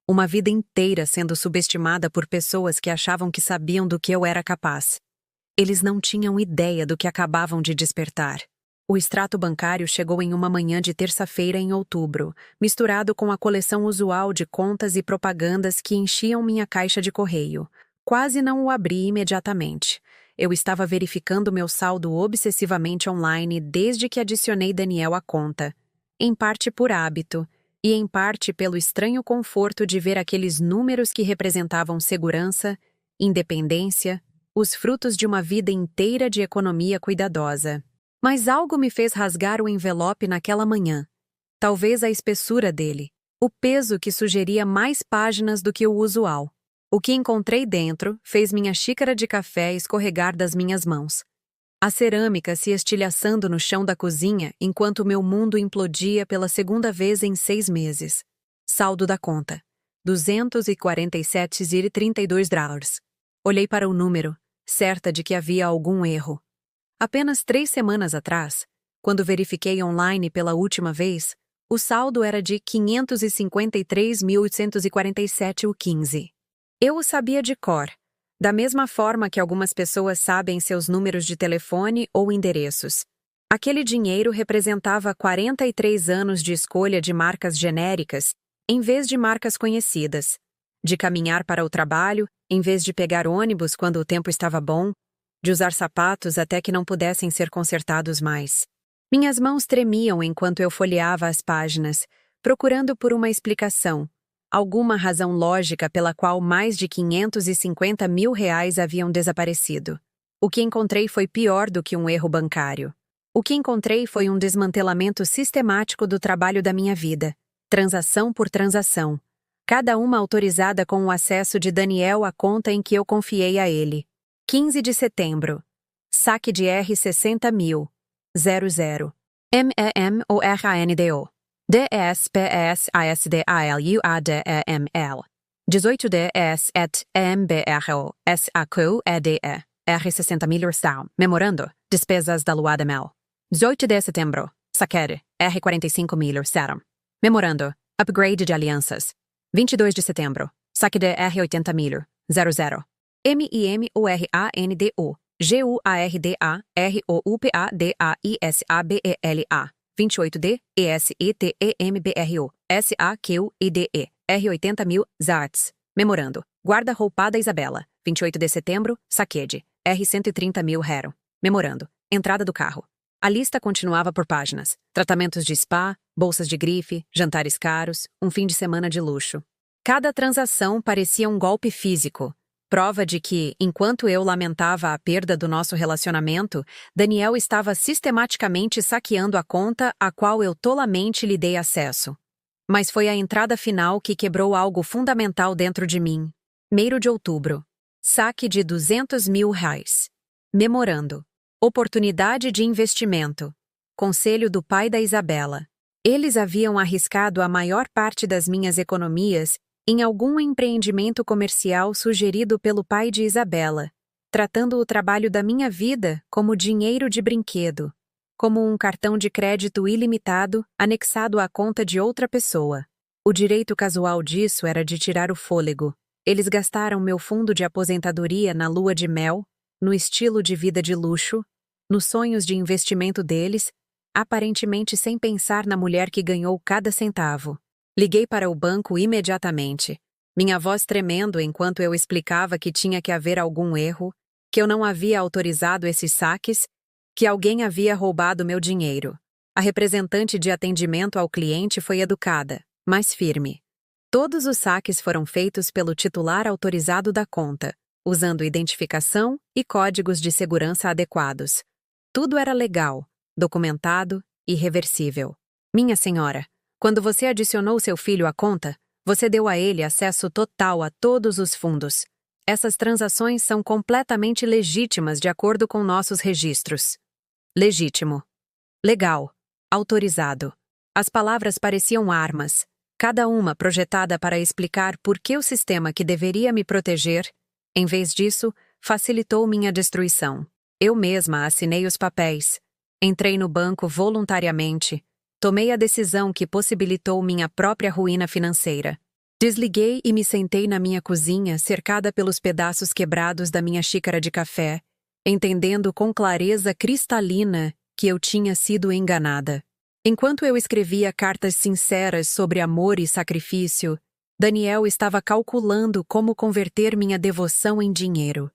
uma vida inteira sendo subestimada por pessoas que achavam que sabiam do que eu era capaz. Eles não tinham ideia do que acabavam de despertar. O extrato bancário chegou em uma manhã de terça-feira em outubro, misturado com a coleção usual de contas e propagandas que enchiam minha caixa de correio. Quase não o abri imediatamente. Eu estava verificando meu saldo obsessivamente online desde que adicionei Daniel à conta, em parte por hábito, e em parte pelo estranho conforto de ver aqueles números que representavam segurança, independência, os frutos de uma vida inteira de economia cuidadosa. Mas algo me fez rasgar o envelope naquela manhã. Talvez a espessura dele, o peso que sugeria mais páginas do que o usual. O que encontrei dentro fez minha xícara de café escorregar das minhas mãos. A cerâmica se estilhaçando no chão da cozinha enquanto meu mundo implodia pela segunda vez em 6 meses. Saldo da conta: $247,32. Olhei para o número, certa de que havia algum erro. Apenas 3 semanas atrás, quando verifiquei online pela última vez, o saldo era de $553.847,15. Eu o sabia de cor, da mesma forma que algumas pessoas sabem seus números de telefone ou endereços. Aquele dinheiro representava 43 anos de escolha de marcas genéricas, em vez de marcas conhecidas, de caminhar para o trabalho, em vez de pegar ônibus quando o tempo estava bom, de usar sapatos até que não pudessem ser consertados mais. Minhas mãos tremiam enquanto eu folheava as páginas, procurando por uma explicação, alguma razão lógica pela qual mais de 550 mil reais haviam desaparecido. O que encontrei foi pior do que um erro bancário. O que encontrei foi um desmantelamento sistemático do trabalho da minha vida, transação por transação, cada uma autorizada com o acesso de Daniel à conta em que eu confiei a ele. 15 de setembro. Saque de R$60.000. 00. MEMORANDO. DSPSASDALUADEML. 18DS@MBROSAQEDE. R$60.000. Memorando. Despesas da Luademel. 18 de setembro. Saquer. R$45.000. Memorando. Upgrade de alianças. 22 de setembro. Saque de R$80.000. 00. MIMORANDO. GUARDAROUPADAISABELA 28D ESETEMBRO SAQIDE R80.000 Zarts. Memorando. Guarda-roupada Isabela. 28 de setembro, Saquede. R130.000 Hero. Memorando. Entrada do carro. A lista continuava por páginas. Tratamentos de spa, bolsas de grife, jantares caros, um fim de semana de luxo. Cada transação parecia um golpe físico. Prova de que, enquanto eu lamentava a perda do nosso relacionamento, Daniel estava sistematicamente saqueando a conta a qual eu tolamente lhe dei acesso. Mas foi a entrada final que quebrou algo fundamental dentro de mim. 1º de outubro. Saque de R$200.000. Memorando. Oportunidade de investimento. Conselho do pai da Isabela. Eles haviam arriscado a maior parte das minhas economias em algum empreendimento comercial sugerido pelo pai de Isabela, tratando o trabalho da minha vida como dinheiro de brinquedo, como um cartão de crédito ilimitado anexado à conta de outra pessoa. O direito casual disso era de tirar o fôlego. Eles gastaram meu fundo de aposentadoria na lua de mel, no estilo de vida de luxo, nos sonhos de investimento deles, aparentemente sem pensar na mulher que ganhou cada centavo. Liguei para o banco imediatamente, minha voz tremendo enquanto eu explicava que tinha que haver algum erro, que eu não havia autorizado esses saques, que alguém havia roubado meu dinheiro. A representante de atendimento ao cliente foi educada, mas firme. Todos os saques foram feitos pelo titular autorizado da conta, usando identificação e códigos de segurança adequados. Tudo era legal, documentado e reversível. Minha senhora, quando você adicionou seu filho à conta, você deu a ele acesso total a todos os fundos. Essas transações são completamente legítimas de acordo com nossos registros. Legítimo. Legal. Autorizado. As palavras pareciam armas, cada uma projetada para explicar por que o sistema que deveria me proteger, em vez disso, facilitou minha destruição. Eu mesma assinei os papéis. Entrei no banco voluntariamente. Tomei a decisão que possibilitou minha própria ruína financeira. Desliguei e me sentei na minha cozinha, cercada pelos pedaços quebrados da minha xícara de café, entendendo com clareza cristalina que eu tinha sido enganada. Enquanto eu escrevia cartas sinceras sobre amor e sacrifício, Daniel estava calculando como converter minha devoção em dinheiro.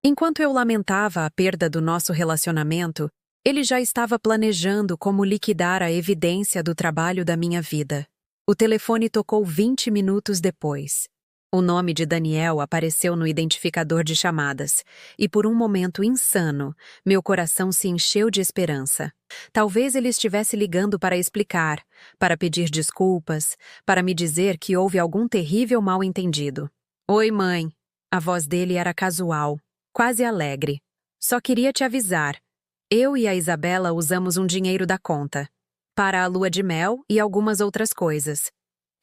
Enquanto eu lamentava a perda do nosso relacionamento, ele já estava planejando como liquidar a evidência do trabalho da minha vida. O telefone tocou 20 minutos depois. O nome de Daniel apareceu no identificador de chamadas, e por um momento insano, meu coração se encheu de esperança. Talvez ele estivesse ligando para explicar, para pedir desculpas, para me dizer que houve algum terrível mal-entendido. Oi, mãe. A voz dele era casual, quase alegre. Só queria te avisar. Eu e a Isabela usamos um dinheiro da conta. Para a lua de mel e algumas outras coisas.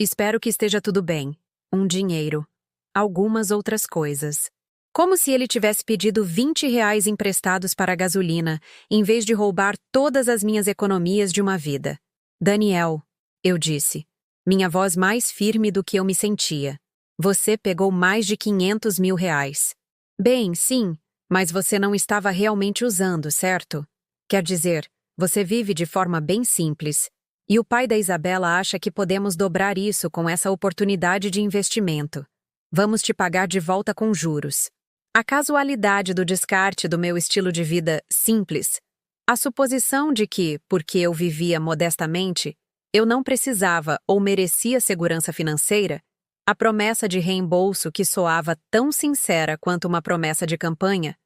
Espero que esteja tudo bem. Um dinheiro. Algumas outras coisas. Como se ele tivesse pedido R$20 emprestados para a gasolina, em vez de roubar todas as minhas economias de uma vida. Daniel, eu disse, minha voz mais firme do que eu me sentia. Você pegou mais de R$500.000. Bem, sim, mas você não estava realmente usando, certo? Quer dizer, você vive de forma bem simples. E o pai da Isabela acha que podemos dobrar isso com essa oportunidade de investimento. Vamos te pagar de volta com juros. A casualidade do descarte do meu estilo de vida simples, a suposição de que, porque eu vivia modestamente, eu não precisava ou merecia segurança financeira, a promessa de reembolso que soava tão sincera quanto uma promessa de campanha,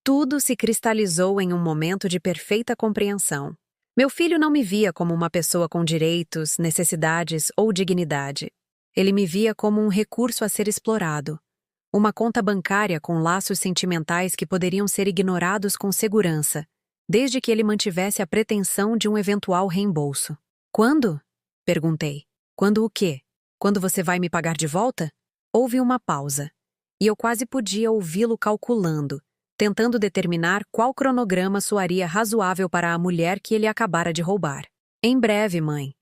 tudo se cristalizou em um momento de perfeita compreensão. Meu filho não me via como uma pessoa com direitos, necessidades ou dignidade. Ele me via como um recurso a ser explorado. Uma conta bancária com laços sentimentais que poderiam ser ignorados com segurança, desde que ele mantivesse a pretensão de um eventual reembolso. Quando? Perguntei. Quando o quê? Quando você vai me pagar de volta? Houve uma pausa, e eu quase podia ouvi-lo calculando, tentando determinar qual cronograma soaria razoável para a mulher que ele acabara de roubar. Em breve, mãe.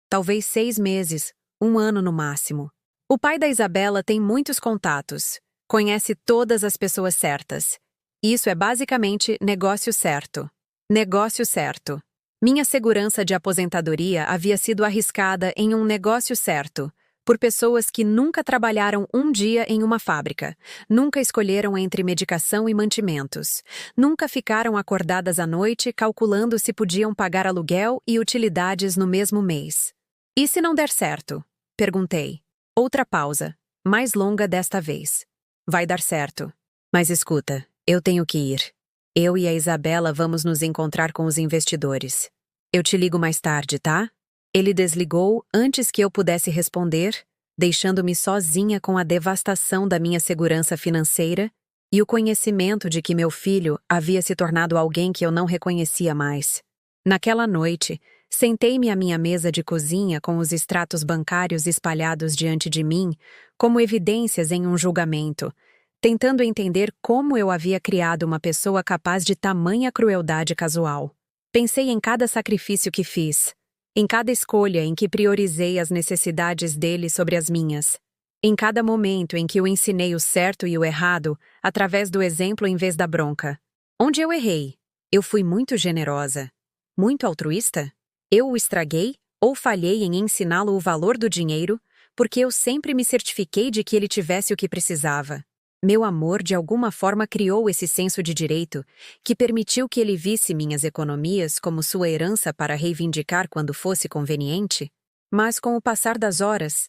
Talvez 6 meses, 1 ano no máximo. O pai da Isabela tem muitos contatos, conhece todas as pessoas certas. Isso é basicamente negócio certo. Negócio certo. Minha segurança de aposentadoria havia sido arriscada em um negócio certo, por pessoas que nunca trabalharam um dia em uma fábrica, nunca escolheram entre medicação e mantimentos, nunca ficaram acordadas à noite calculando se podiam pagar aluguel e utilidades no mesmo mês. E se não der certo? Perguntei. Outra pausa, mais longa desta vez. Vai dar certo. Mas escuta, eu tenho que ir. Eu e a Isabela vamos nos encontrar com os investidores. Eu te ligo mais tarde, tá? Ele desligou antes que eu pudesse responder, deixando-me sozinha com a devastação da minha segurança financeira e o conhecimento de que meu filho havia se tornado alguém que eu não reconhecia mais. Naquela noite, sentei-me à minha mesa de cozinha com os extratos bancários espalhados diante de mim, como evidências em um julgamento, tentando entender como eu havia criado uma pessoa capaz de tamanha crueldade casual. Pensei em cada sacrifício que fiz, em cada escolha em que priorizei as necessidades dele sobre as minhas, em cada momento em que eu ensinei o certo e o errado através do exemplo em vez da bronca. Onde eu errei? Eu fui muito generosa. Muito altruísta? Eu o estraguei ou falhei em ensiná-lo o valor do dinheiro porque eu sempre me certifiquei de que ele tivesse o que precisava? Meu amor de alguma forma criou esse senso de direito que permitiu que ele visse minhas economias como sua herança para reivindicar quando fosse conveniente? Mas com o passar das horas,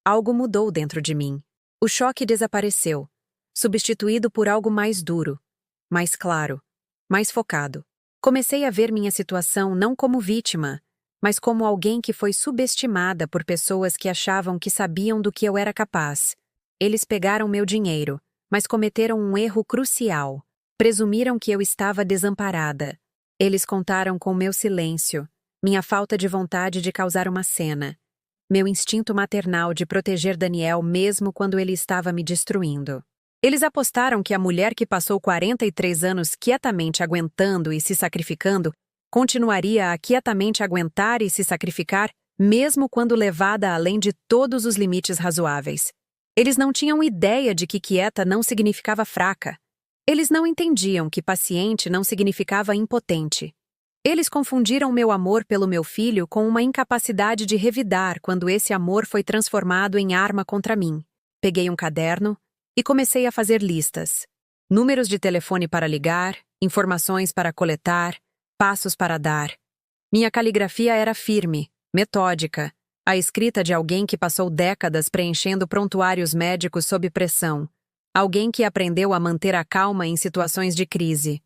algo mudou dentro de mim. O choque desapareceu, substituído por algo mais duro, mais claro, mais focado. Comecei a ver minha situação não como vítima, mas como alguém que foi subestimada por pessoas que achavam que sabiam do que eu era capaz. Eles pegaram meu dinheiro, mas cometeram um erro crucial. Presumiram que eu estava desamparada. Eles contaram com meu silêncio, minha falta de vontade de causar uma cena, meu instinto maternal de proteger Daniel mesmo quando ele estava me destruindo. Eles apostaram que a mulher que passou 43 anos quietamente aguentando e se sacrificando continuaria a quietamente aguentar e se sacrificar mesmo quando levada além de todos os limites razoáveis. Eles não tinham ideia de que quieta não significava fraca. Eles não entendiam que paciente não significava impotente. Eles confundiram meu amor pelo meu filho com uma incapacidade de revidar quando esse amor foi transformado em arma contra mim. Peguei um caderno e comecei a fazer listas. Números de telefone para ligar, informações para coletar, passos para dar. Minha caligrafia era firme, metódica, a escrita de alguém que passou décadas preenchendo prontuários médicos sob pressão. Alguém que aprendeu a manter a calma em situações de crise.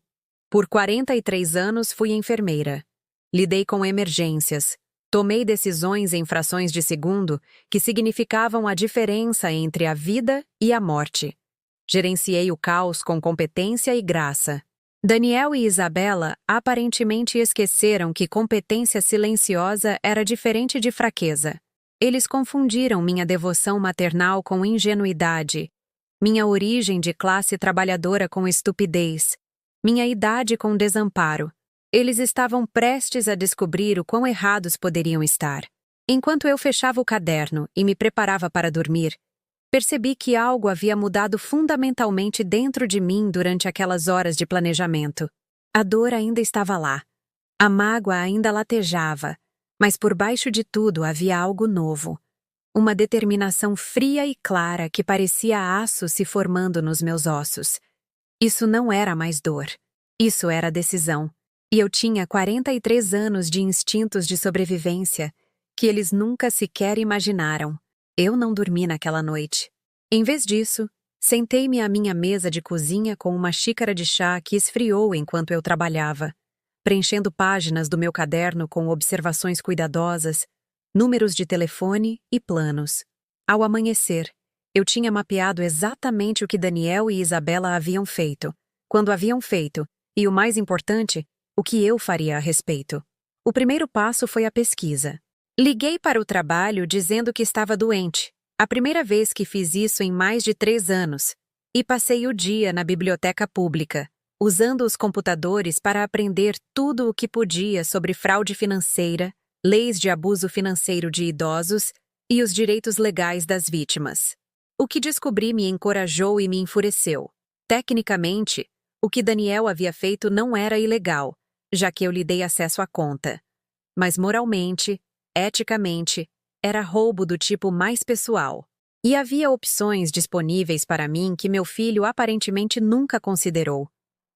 Por 43 anos fui enfermeira. Lidei com emergências. Tomei decisões em frações de segundo que significavam a diferença entre a vida e a morte. Gerenciei o caos com competência e graça. Daniel e Isabela aparentemente esqueceram que competência silenciosa era diferente de fraqueza. Eles confundiram minha devoção maternal com ingenuidade, minha origem de classe trabalhadora com estupidez, minha idade com desamparo. Eles estavam prestes a descobrir o quão errados poderiam estar. Enquanto eu fechava o caderno e me preparava para dormir, percebi que algo havia mudado fundamentalmente dentro de mim durante aquelas horas de planejamento. A dor ainda estava lá. A mágoa ainda latejava, mas por baixo de tudo havia algo novo. Uma determinação fria e clara que parecia aço se formando nos meus ossos. Isso não era mais dor. Isso era decisão. E eu tinha 43 anos de instintos de sobrevivência que eles nunca sequer imaginaram. Eu não dormi naquela noite. Em vez disso, sentei-me à minha mesa de cozinha com uma xícara de chá que esfriou enquanto eu trabalhava, preenchendo páginas do meu caderno com observações cuidadosas, números de telefone e planos. Ao amanhecer, eu tinha mapeado exatamente o que Daniel e Isabela haviam feito, quando haviam feito, e o mais importante, o que eu faria a respeito. O primeiro passo foi a pesquisa. Liguei para o trabalho dizendo que estava doente, a primeira vez que fiz isso em mais de 3 anos, e passei o dia na biblioteca pública, usando os computadores para aprender tudo o que podia sobre fraude financeira, leis de abuso financeiro de idosos e os direitos legais das vítimas. O que descobri me encorajou e me enfureceu. Tecnicamente, O que Daniel havia feito não era ilegal, já que eu lhe dei acesso à conta. Mas moralmente, eticamente, era roubo do tipo mais pessoal. E havia opções disponíveis para mim que meu filho aparentemente nunca considerou.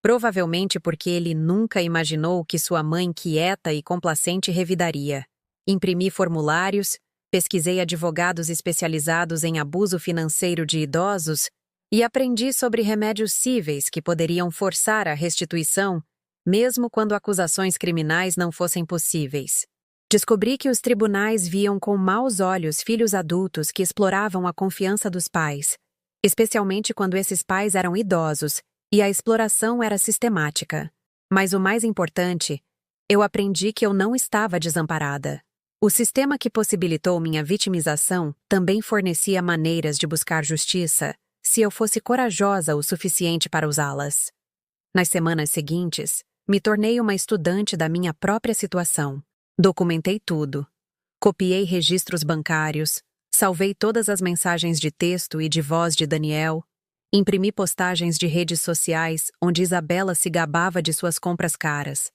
Provavelmente porque ele nunca imaginou que sua mãe quieta e complacente revidaria. Imprimi formulários, pesquisei advogados especializados em abuso financeiro de idosos e aprendi sobre remédios cíveis que poderiam forçar a restituição, mesmo quando acusações criminais não fossem possíveis. Descobri que os tribunais viam com maus olhos filhos adultos que exploravam a confiança dos pais, especialmente quando esses pais eram idosos e a exploração era sistemática. Mas o mais importante, eu aprendi que eu não estava desamparada. O sistema que possibilitou minha vitimização também fornecia maneiras de buscar justiça, se eu fosse corajosa o suficiente para usá-las. Nas semanas seguintes, me tornei uma estudante da minha própria situação. Documentei tudo. Copiei registros bancários, salvei todas as mensagens de texto e de voz de Daniel, imprimi postagens de redes sociais onde Isabela se gabava de suas compras caras.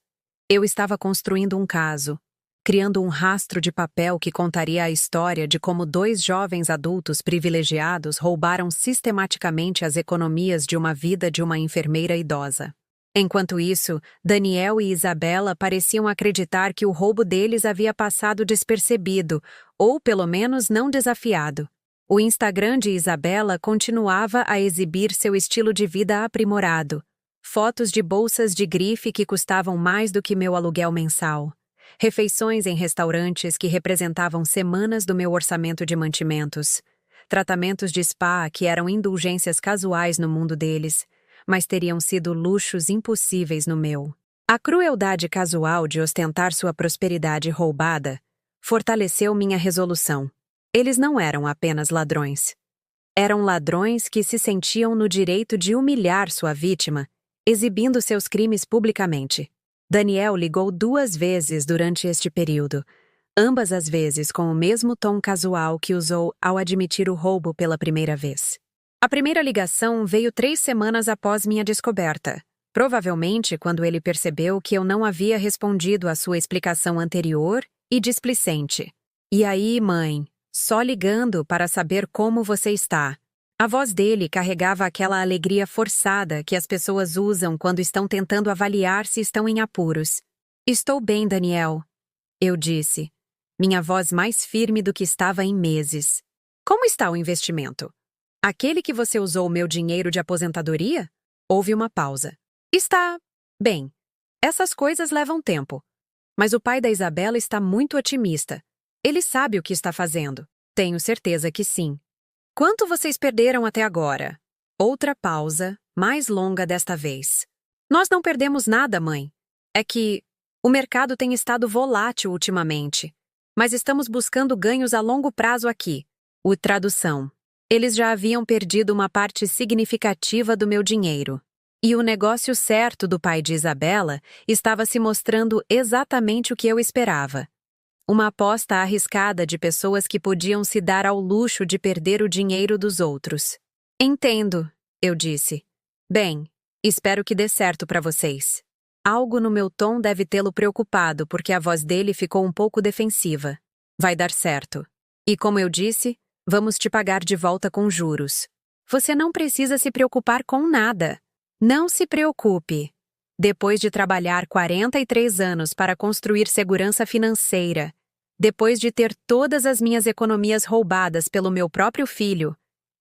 Eu estava construindo um caso, criando um rastro de papel que contaria a história de como 2 jovens adultos privilegiados roubaram sistematicamente as economias de uma vida de uma enfermeira idosa. Enquanto isso, Daniel e Isabela pareciam acreditar que o roubo deles havia passado despercebido, ou pelo menos não desafiado. O Instagram de Isabela continuava a exibir seu estilo de vida aprimorado. Fotos de bolsas de grife que custavam mais do que meu aluguel mensal. Refeições em restaurantes que representavam semanas do meu orçamento de mantimentos. Tratamentos de spa que eram indulgências casuais no mundo deles, mas teriam sido luxos impossíveis no meu. A crueldade casual de ostentar sua prosperidade roubada fortaleceu minha resolução. Eles não eram apenas ladrões. Eram ladrões que se sentiam no direito de humilhar sua vítima, exibindo seus crimes publicamente. Daniel ligou 2 vezes durante este período, ambas as vezes com o mesmo tom casual que usou ao admitir o roubo pela primeira vez. A primeira ligação veio 3 semanas após minha descoberta, provavelmente quando ele percebeu que eu não havia respondido à sua explicação anterior e displicente. "E aí, mãe? Só ligando para saber como você está." A voz dele carregava aquela alegria forçada que as pessoas usam quando estão tentando avaliar se estão em apuros. "Estou bem, Daniel", eu disse, minha voz mais firme do que estava em meses. "Como está o investimento? Aquele que você usou meu dinheiro de aposentadoria?" Houve uma pausa. "Está bem. Essas coisas levam tempo. Mas o pai da Isabela está muito otimista. Ele sabe o que está fazendo." "Tenho certeza que sim." "Quanto vocês perderam até agora?" Outra pausa, mais longa desta vez. "Nós não perdemos nada, mãe. É que o mercado tem estado volátil ultimamente. Mas estamos buscando ganhos a longo prazo aqui." Tradução. Eles já haviam perdido uma parte significativa do meu dinheiro. E o negócio certo do pai de Isabela estava se mostrando exatamente o que eu esperava. Uma aposta arriscada de pessoas que podiam se dar ao luxo de perder o dinheiro dos outros. "Entendo", eu disse. "Bem, espero que dê certo para vocês." Algo no meu tom deve tê-lo preocupado porque a voz dele ficou um pouco defensiva. "Vai dar certo. E como eu disse, vamos te pagar de volta com juros. Você não precisa se preocupar com nada." "Não se preocupe. Depois de trabalhar 43 anos para construir segurança financeira, depois de ter todas as minhas economias roubadas pelo meu próprio filho,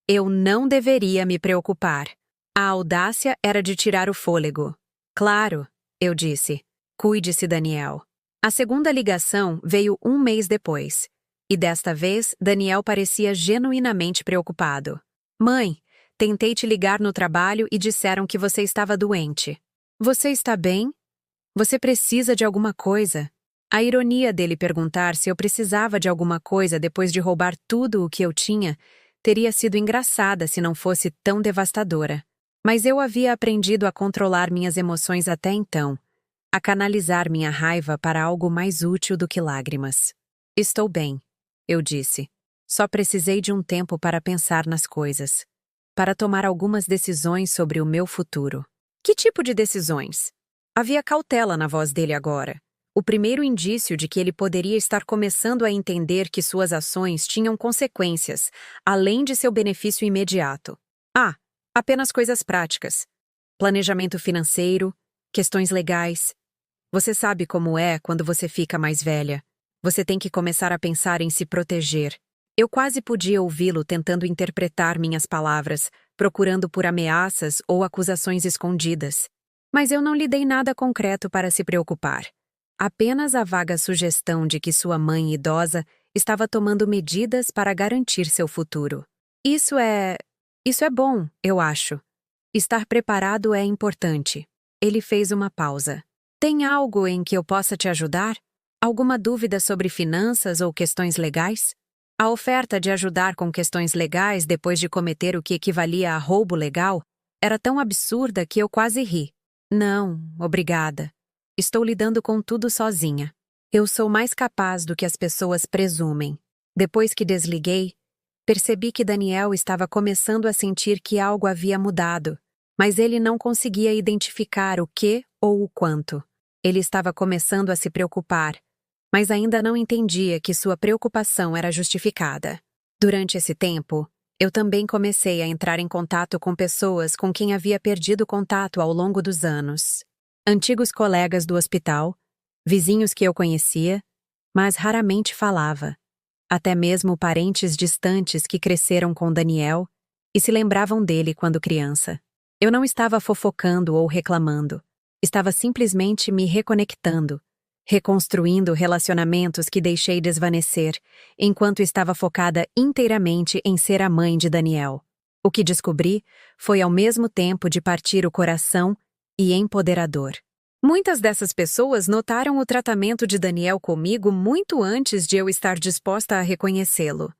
eu não deveria me preocupar." A audácia era de tirar o fôlego. "Claro", eu disse. "Cuide-se, Daniel." A segunda ligação veio 1 mês depois, e desta vez Daniel parecia genuinamente preocupado. "Mãe, tentei te ligar no trabalho e disseram que você estava doente. Você está bem? Você precisa de alguma coisa?" A ironia dele perguntar se eu precisava de alguma coisa depois de roubar tudo o que eu tinha teria sido engraçada se não fosse tão devastadora. Mas eu havia aprendido a controlar minhas emoções até então, a canalizar minha raiva para algo mais útil do que lágrimas. "Estou bem", eu disse. "Só precisei de um tempo para pensar nas coisas, para tomar algumas decisões sobre o meu futuro." Que tipo de decisões? Havia cautela na voz dele agora. O primeiro indício de que ele poderia estar começando a entender que suas ações tinham consequências, além de seu benefício imediato. Apenas coisas práticas. Planejamento financeiro, questões legais. Você sabe como é quando você fica mais velha. Você tem que começar a pensar em se proteger. Eu quase podia ouvi-lo tentando interpretar minhas palavras, procurando por ameaças ou acusações escondidas. Mas eu não lhe dei nada concreto para se preocupar. Apenas a vaga sugestão de que sua mãe idosa estava tomando medidas para garantir seu futuro. Isso é bom, eu acho. Estar preparado é importante. Ele fez uma pausa. Tem algo em que eu possa te ajudar? Alguma dúvida sobre finanças ou questões legais? A oferta de ajudar com questões legais depois de cometer o que equivalia a roubo legal era tão absurda que eu quase ri. Não, obrigada. Estou lidando com tudo sozinha. Eu sou mais capaz do que as pessoas presumem. Depois que desliguei, percebi que Daniel estava começando a sentir que algo havia mudado, mas ele não conseguia identificar o que ou o quanto. Ele estava começando a se preocupar, mas ainda não entendia que sua preocupação era justificada. Durante esse tempo, eu também comecei a entrar em contato com pessoas com quem havia perdido contato ao longo dos anos. Antigos colegas do hospital, vizinhos que eu conhecia, mas raramente falava. Até mesmo parentes distantes que cresceram com Daniel e se lembravam dele quando criança. Eu não estava fofocando ou reclamando. Estava simplesmente me reconectando, reconstruindo relacionamentos que deixei desvanecer, enquanto estava focada inteiramente em ser a mãe de Daniel. O que descobri foi ao mesmo tempo de partir o coração e empoderador. Muitas dessas pessoas notaram o tratamento de Daniel comigo muito antes de eu estar disposta a reconhecê-lo.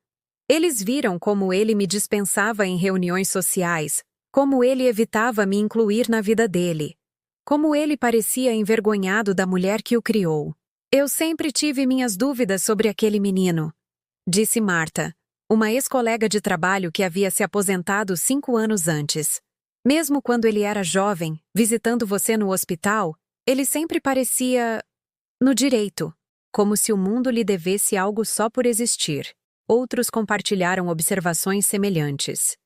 Eles viram como ele me dispensava em reuniões sociais, como ele evitava me incluir na vida dele, como ele parecia envergonhado da mulher que o criou. Eu sempre tive minhas dúvidas sobre aquele menino, disse Marta, uma ex-colega de trabalho que havia se aposentado 5 anos antes. Mesmo quando ele era jovem, visitando você no hospital, ele sempre parecia no direito, como se o mundo lhe devesse algo só por existir. Outros compartilharam observações semelhantes.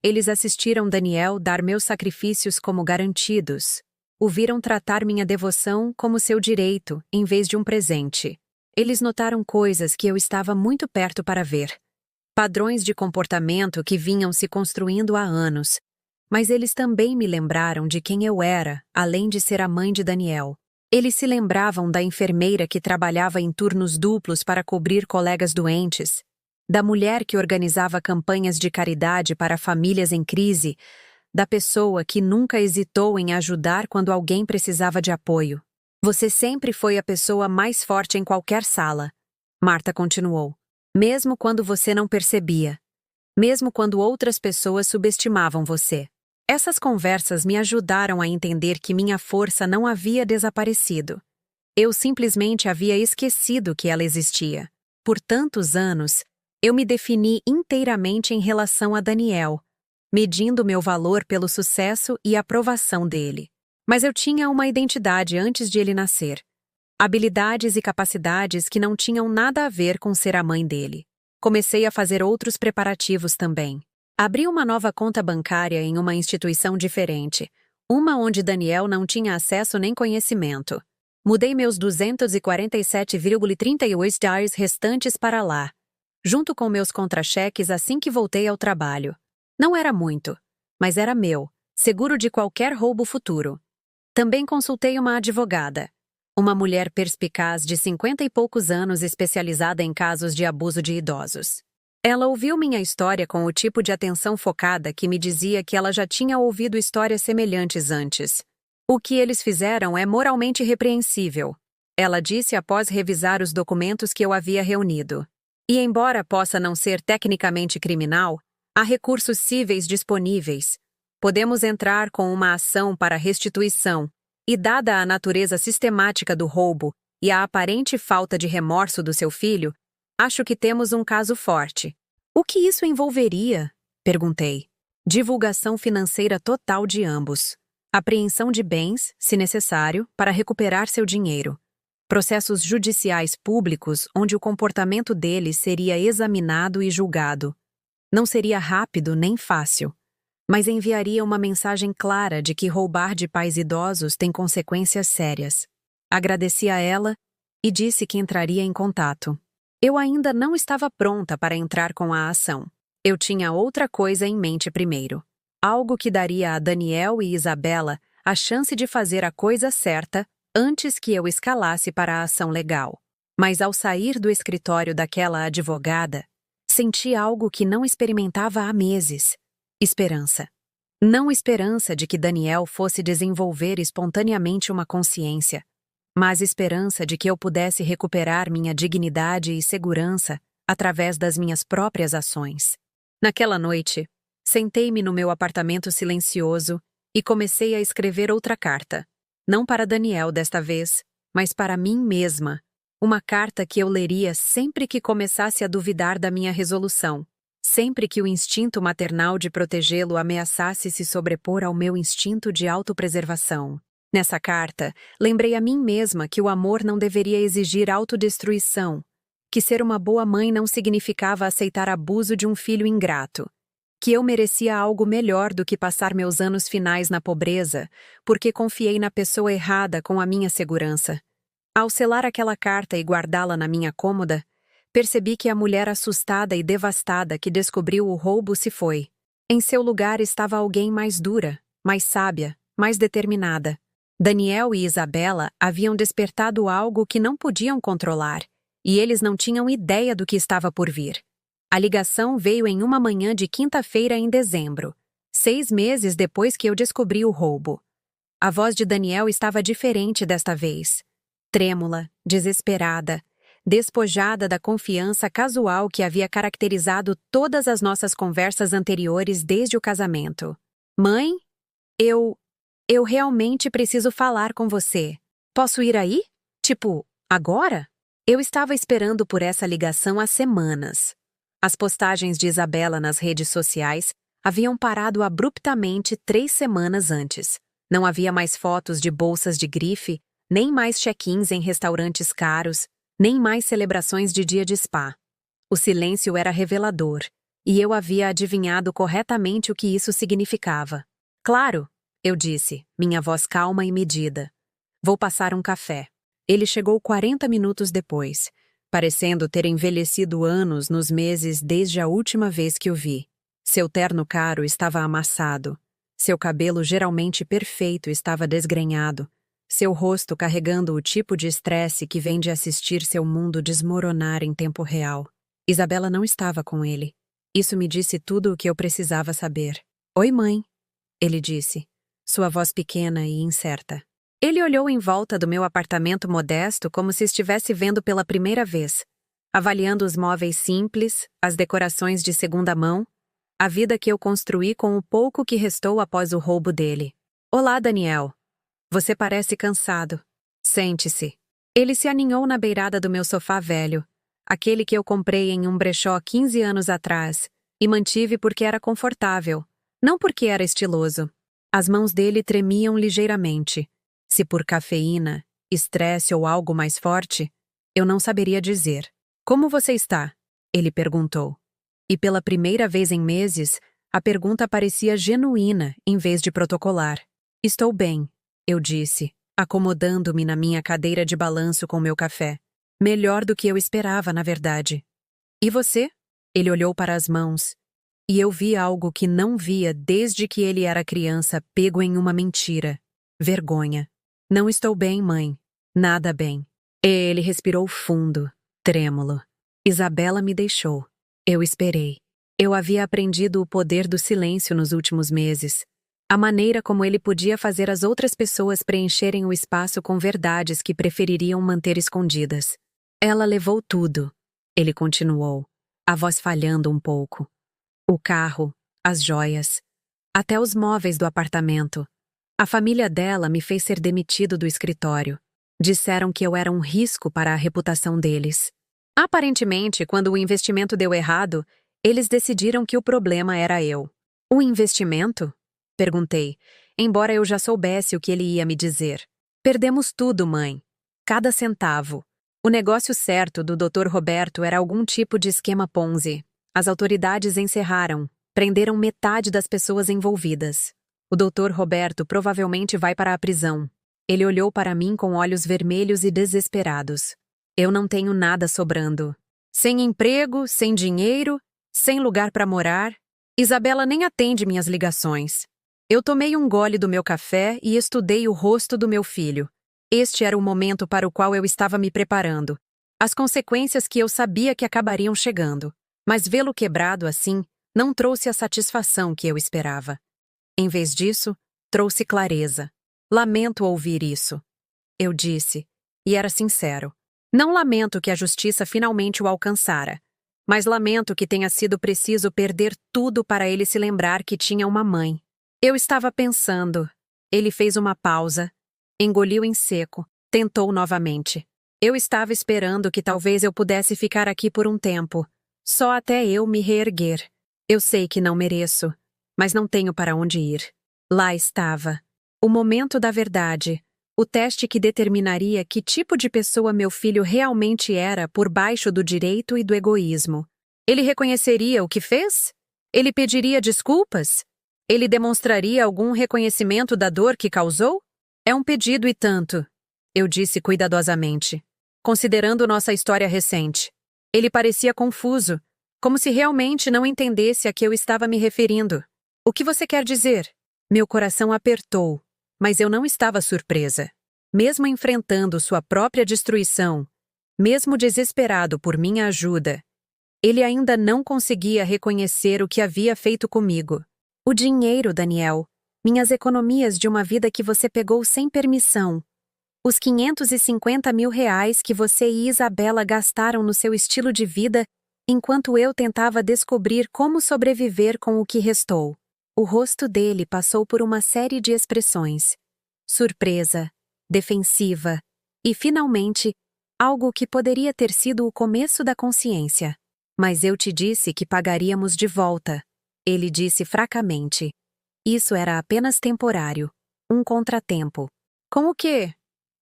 Eles assistiram Daniel dar meus sacrifícios como garantidos. O viram tratar minha devoção como seu direito, em vez de um presente. Eles notaram coisas que eu estava muito perto para ver. Padrões de comportamento que vinham se construindo há anos. Mas eles também me lembraram de quem eu era, além de ser a mãe de Daniel. Eles se lembravam da enfermeira que trabalhava em turnos duplos para cobrir colegas doentes, da mulher que organizava campanhas de caridade para famílias em crise, da pessoa que nunca hesitou em ajudar quando alguém precisava de apoio. Você sempre foi a pessoa mais forte em qualquer sala, Marta continuou. Mesmo quando você não percebia. Mesmo quando outras pessoas subestimavam você. Essas conversas me ajudaram a entender que minha força não havia desaparecido. Eu simplesmente havia esquecido que ela existia. Por tantos anos, eu me defini inteiramente em relação a Daniel, medindo meu valor pelo sucesso e aprovação dele. Mas eu tinha uma identidade antes de ele nascer. Habilidades e capacidades que não tinham nada a ver com ser a mãe dele. Comecei a fazer outros preparativos também. Abri uma nova conta bancária em uma instituição diferente, uma onde Daniel não tinha acesso nem conhecimento. Mudei meus $247,38 restantes para lá, junto com meus contra-cheques assim que voltei ao trabalho. Não era muito, mas era meu, seguro de qualquer roubo futuro. Também consultei uma advogada, uma mulher perspicaz de 50 e poucos anos especializada em casos de abuso de idosos. Ela ouviu minha história com o tipo de atenção focada que me dizia que ela já tinha ouvido histórias semelhantes antes. O que eles fizeram é moralmente repreensível, ela disse após revisar os documentos que eu havia reunido. E embora possa não ser tecnicamente criminal, há recursos cíveis disponíveis. Podemos entrar com uma ação para restituição, e dada a natureza sistemática do roubo e a aparente falta de remorso do seu filho, acho que temos um caso forte. O que isso envolveria? Perguntei. Divulgação financeira total de ambos. Apreensão de bens, se necessário, para recuperar seu dinheiro. Processos judiciais públicos onde o comportamento deles seria examinado e julgado. Não seria rápido nem fácil, mas enviaria uma mensagem clara de que roubar de pais idosos tem consequências sérias. Agradeci a ela e disse que entraria em contato. Eu ainda não estava pronta para entrar com a ação. Eu tinha outra coisa em mente primeiro. Algo que daria a Daniel e Isabela a chance de fazer a coisa certa antes que eu escalasse para a ação legal. Mas ao sair do escritório daquela advogada, senti algo que não experimentava há meses. Esperança. Não esperança de que Daniel fosse desenvolver espontaneamente uma consciência, mas esperança de que eu pudesse recuperar minha dignidade e segurança através das minhas próprias ações. Naquela noite, sentei-me no meu apartamento silencioso e comecei a escrever outra carta. Não para Daniel desta vez, mas para mim mesma. Uma carta que eu leria sempre que começasse a duvidar da minha resolução, sempre que o instinto maternal de protegê-lo ameaçasse se sobrepor ao meu instinto de autopreservação. Nessa carta, lembrei a mim mesma que o amor não deveria exigir autodestruição, que ser uma boa mãe não significava aceitar abuso de um filho ingrato, que eu merecia algo melhor do que passar meus anos finais na pobreza, porque confiei na pessoa errada com a minha segurança. Ao selar aquela carta e guardá-la na minha cômoda, percebi que a mulher assustada e devastada que descobriu o roubo se foi. Em seu lugar estava alguém mais dura, mais sábia, mais determinada. Daniel e Isabela haviam despertado algo que não podiam controlar, e eles não tinham ideia do que estava por vir. A ligação veio em uma manhã de quinta-feira em dezembro, 6 meses depois que eu descobri o roubo. A voz de Daniel estava diferente desta vez. Trêmula, desesperada, despojada da confiança casual que havia caracterizado todas as nossas conversas anteriores desde o casamento. Mãe, eu realmente preciso falar com você. Posso ir aí? Tipo, agora? Eu estava esperando por essa ligação há semanas. As postagens de Isabela nas redes sociais haviam parado abruptamente 3 semanas antes. Não havia mais fotos de bolsas de grife, nem mais check-ins em restaurantes caros, nem mais celebrações de dia de spa. O silêncio era revelador, e eu havia adivinhado corretamente o que isso significava. Claro, eu disse, minha voz calma e medida. Vou passar um café. Ele chegou 40 minutos depois, parecendo ter envelhecido anos nos meses desde a última vez que o vi. Seu terno caro estava amassado. Seu cabelo geralmente perfeito estava desgrenhado. Seu rosto carregando o tipo de estresse que vem de assistir seu mundo desmoronar em tempo real. Isabela não estava com ele. Isso me disse tudo o que eu precisava saber. Oi, mãe, ele disse, sua voz pequena e incerta. Ele olhou em volta do meu apartamento modesto como se estivesse vendo pela primeira vez, avaliando os móveis simples, as decorações de segunda mão, a vida que eu construí com o pouco que restou após o roubo dele. Olá, Daniel. Você parece cansado. Sente-se. Ele se aninhou na beirada do meu sofá velho, aquele que eu comprei em um brechó 15 anos atrás, e mantive porque era confortável, não porque era estiloso. As mãos dele tremiam ligeiramente. Se por cafeína, estresse ou algo mais forte, eu não saberia dizer. Como você está? Ele perguntou. E pela primeira vez em meses, a pergunta parecia genuína em vez de protocolar. Estou bem, eu disse, acomodando-me na minha cadeira de balanço com meu café. Melhor do que eu esperava, na verdade. E você? Ele olhou para as mãos. E eu vi algo que não via desde que ele era criança, pego em uma mentira. Vergonha. Não estou bem, mãe. Nada bem. Ele respirou fundo, trêmulo. Isabela me deixou. Eu esperei. Eu havia aprendido o poder do silêncio nos últimos meses. A maneira como ele podia fazer as outras pessoas preencherem o espaço com verdades que prefeririam manter escondidas. Ela levou tudo. Ele continuou, a voz falhando um pouco. O carro, as joias, até os móveis do apartamento. A família dela me fez ser demitido do escritório. Disseram que eu era um risco para a reputação deles. Aparentemente, quando o investimento deu errado, eles decidiram que o problema era eu. O investimento? Perguntei, embora eu já soubesse o que ele ia me dizer. Perdemos tudo, mãe. Cada centavo. O negócio certo do Dr. Roberto era algum tipo de esquema Ponzi. As autoridades encerraram, prenderam metade das pessoas envolvidas. O Dr. Roberto provavelmente vai para a prisão. Ele olhou para mim com olhos vermelhos e desesperados. Eu não tenho nada sobrando. Sem emprego, sem dinheiro, sem lugar para morar. Isabela nem atende minhas ligações. Eu tomei um gole do meu café e estudei o rosto do meu filho. Este era o momento para o qual eu estava me preparando. As consequências que eu sabia que acabariam chegando. Mas vê-lo quebrado assim não trouxe a satisfação que eu esperava. Em vez disso, trouxe clareza. Lamento ouvir isso. Eu disse, e era sincero. Não lamento que a justiça finalmente o alcançara, mas lamento que tenha sido preciso perder tudo para ele se lembrar que tinha uma mãe. Eu estava pensando. Ele fez uma pausa, engoliu em seco, tentou novamente. Eu estava esperando que talvez eu pudesse ficar aqui por um tempo, só até eu me reerguer. Eu sei que não mereço, mas não tenho para onde ir. Lá estava. O momento da verdade. O teste que determinaria que tipo de pessoa meu filho realmente era por baixo do direito e do egoísmo. Ele reconheceria o que fez? Ele pediria desculpas? Ele demonstraria algum reconhecimento da dor que causou? É um pedido e tanto, eu disse cuidadosamente, considerando nossa história recente. Ele parecia confuso, como se realmente não entendesse a que eu estava me referindo. O que você quer dizer? Meu coração apertou. Mas eu não estava surpresa. Mesmo enfrentando sua própria destruição, mesmo desesperado por minha ajuda, ele ainda não conseguia reconhecer o que havia feito comigo. O dinheiro, Daniel. Minhas economias de uma vida que você pegou sem permissão. Os 550 mil reais que você e Isabela gastaram no seu estilo de vida, enquanto eu tentava descobrir como sobreviver com o que restou. O rosto dele passou por uma série de expressões. Surpresa, defensiva e, finalmente, algo que poderia ter sido o começo da consciência. Mas eu te disse que pagaríamos de volta. Ele disse fracamente. Isso era apenas temporário. Um contratempo. Com o quê?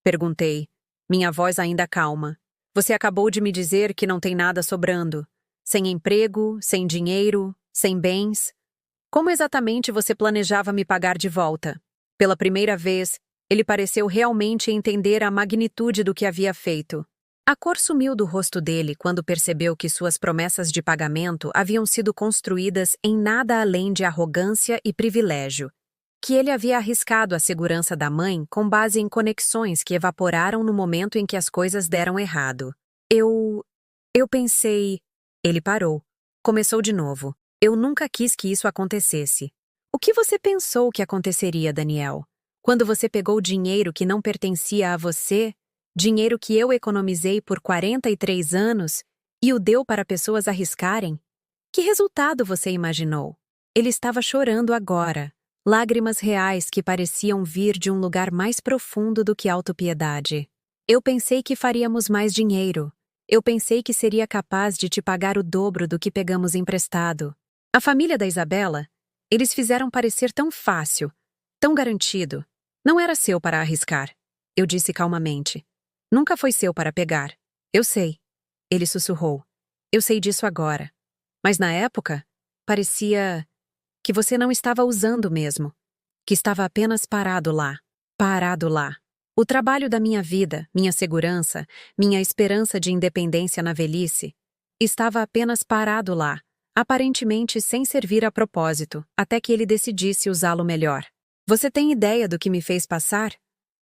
Perguntei, minha voz ainda calma. Você acabou de me dizer que não tem nada sobrando. Sem emprego, sem dinheiro, sem bens. Como exatamente você planejava me pagar de volta? Pela primeira vez, ele pareceu realmente entender a magnitude do que havia feito. A cor sumiu do rosto dele quando percebeu que suas promessas de pagamento haviam sido construídas em nada além de arrogância e privilégio, que ele havia arriscado a segurança da mãe com base em conexões que evaporaram no momento em que as coisas deram errado. Eu pensei... Ele parou. Começou de novo. Eu nunca quis que isso acontecesse. O que você pensou que aconteceria, Daniel? Quando você pegou dinheiro que não pertencia a você, dinheiro que eu economizei por 43 anos, e o deu para pessoas arriscarem? Que resultado você imaginou? Ele estava chorando agora, lágrimas reais que pareciam vir de um lugar mais profundo do que autopiedade. Eu pensei que faríamos mais dinheiro. Eu pensei que seria capaz de te pagar o dobro do que pegamos emprestado. A família da Isabela, eles fizeram parecer tão fácil, tão garantido. Não era seu para arriscar. Eu disse calmamente. Nunca foi seu para pegar. Eu sei. Ele sussurrou. Eu sei disso agora. Mas na época, parecia que você não estava usando mesmo. Que estava apenas parado lá. Parado lá. O trabalho da minha vida, minha segurança, minha esperança de independência na velhice, estava apenas parado lá, aparentemente sem servir a propósito, até que ele decidisse usá-lo melhor. Você tem ideia do que me fez passar?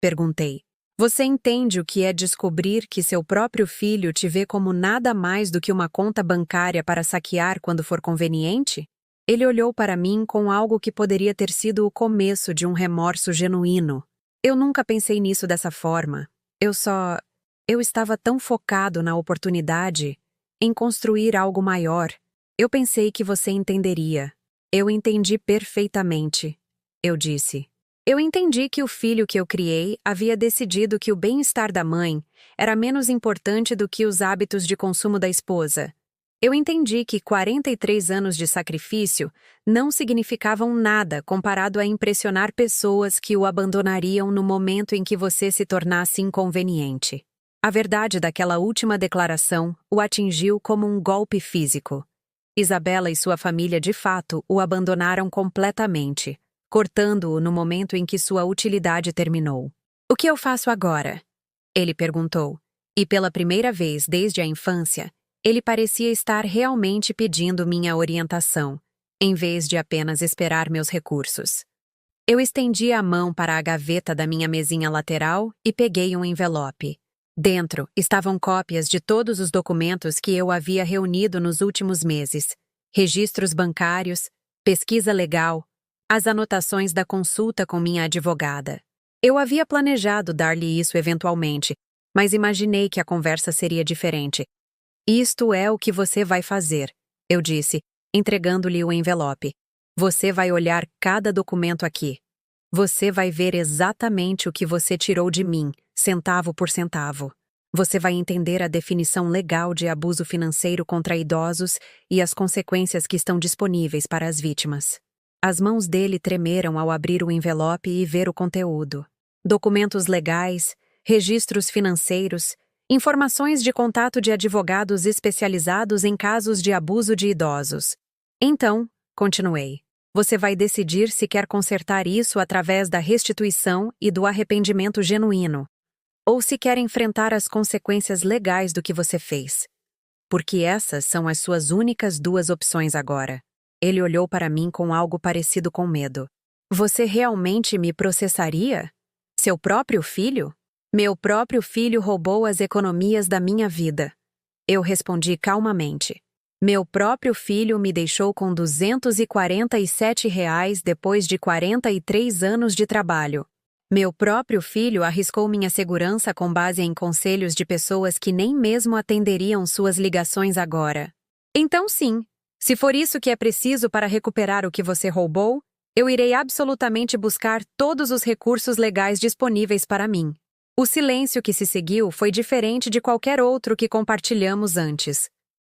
Perguntei. Você entende o que é descobrir que seu próprio filho te vê como nada mais do que uma conta bancária para saquear quando for conveniente? Ele olhou para mim com algo que poderia ter sido o começo de um remorso genuíno. Eu nunca pensei nisso dessa forma. Eu estava tão focado na oportunidade, em construir algo maior. Eu pensei que você entenderia. Eu entendi perfeitamente. Eu disse. Eu entendi que o filho que eu criei havia decidido que o bem-estar da mãe era menos importante do que os hábitos de consumo da esposa. Eu entendi que 43 anos de sacrifício não significavam nada comparado a impressionar pessoas que o abandonariam no momento em que você se tornasse inconveniente. A verdade daquela última declaração o atingiu como um golpe físico. Isabela e sua família de fato o abandonaram completamente, cortando-o no momento em que sua utilidade terminou. "O que eu faço agora?" ele perguntou, e pela primeira vez desde a infância, ele parecia estar realmente pedindo minha orientação, em vez de apenas esperar meus recursos. Eu estendi a mão para a gaveta da minha mesinha lateral e peguei um envelope. Dentro estavam cópias de todos os documentos que eu havia reunido nos últimos meses: registros bancários, pesquisa legal, as anotações da consulta com minha advogada. Eu havia planejado dar-lhe isso eventualmente, mas imaginei que a conversa seria diferente. "Isto é o que você vai fazer", eu disse, entregando-lhe o envelope. "Você vai olhar cada documento aqui. Você vai ver exatamente o que você tirou de mim, centavo por centavo. Você vai entender a definição legal de abuso financeiro contra idosos e as consequências que estão disponíveis para as vítimas." As mãos dele tremeram ao abrir o envelope e ver o conteúdo. Documentos legais, registros financeiros, informações de contato de advogados especializados em casos de abuso de idosos. "Então", continuei, "você vai decidir se quer consertar isso através da restituição e do arrependimento genuíno, ou se quer enfrentar as consequências legais do que você fez. Porque essas são as suas únicas duas opções agora." Ele olhou para mim com algo parecido com medo. "Você realmente me processaria? Seu próprio filho?" "Meu próprio filho roubou as economias da minha vida." Eu respondi calmamente. "Meu próprio filho me deixou com R$ 247 depois de 43 anos de trabalho. Meu próprio filho arriscou minha segurança com base em conselhos de pessoas que nem mesmo atenderiam suas ligações agora. Então sim, se for isso que é preciso para recuperar o que você roubou, eu irei absolutamente buscar todos os recursos legais disponíveis para mim." O silêncio que se seguiu foi diferente de qualquer outro que compartilhamos antes.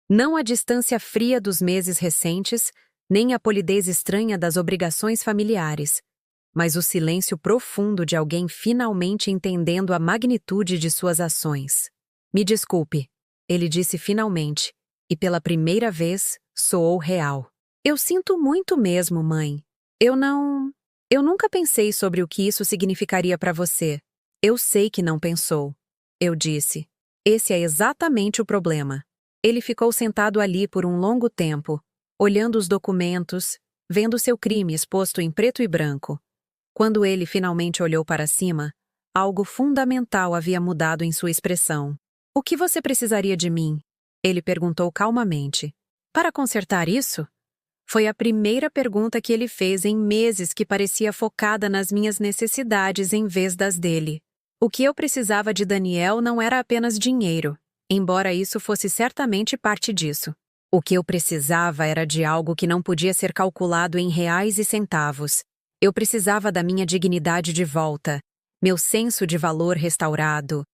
Não a distância fria dos meses recentes, nem a polidez estranha das obrigações familiares, mas o silêncio profundo de alguém finalmente entendendo a magnitude de suas ações. "Me desculpe", ele disse finalmente, e pela primeira vez soou real. "Eu sinto muito mesmo, mãe. Eu nunca pensei sobre o que isso significaria para você." "Eu sei que não pensou", eu disse. "Esse é exatamente o problema." Ele ficou sentado ali por um longo tempo, olhando os documentos, vendo seu crime exposto em preto e branco. Quando ele finalmente olhou para cima, algo fundamental havia mudado em sua expressão. "O que você precisaria de mim?" ele perguntou calmamente. "Para consertar isso?" Foi a primeira pergunta que ele fez em meses que parecia focada nas minhas necessidades em vez das dele. O que eu precisava de Daniel não era apenas dinheiro, embora isso fosse certamente parte disso. O que eu precisava era de algo que não podia ser calculado em reais e centavos. Eu precisava da minha dignidade de volta, meu senso de valor restaurado.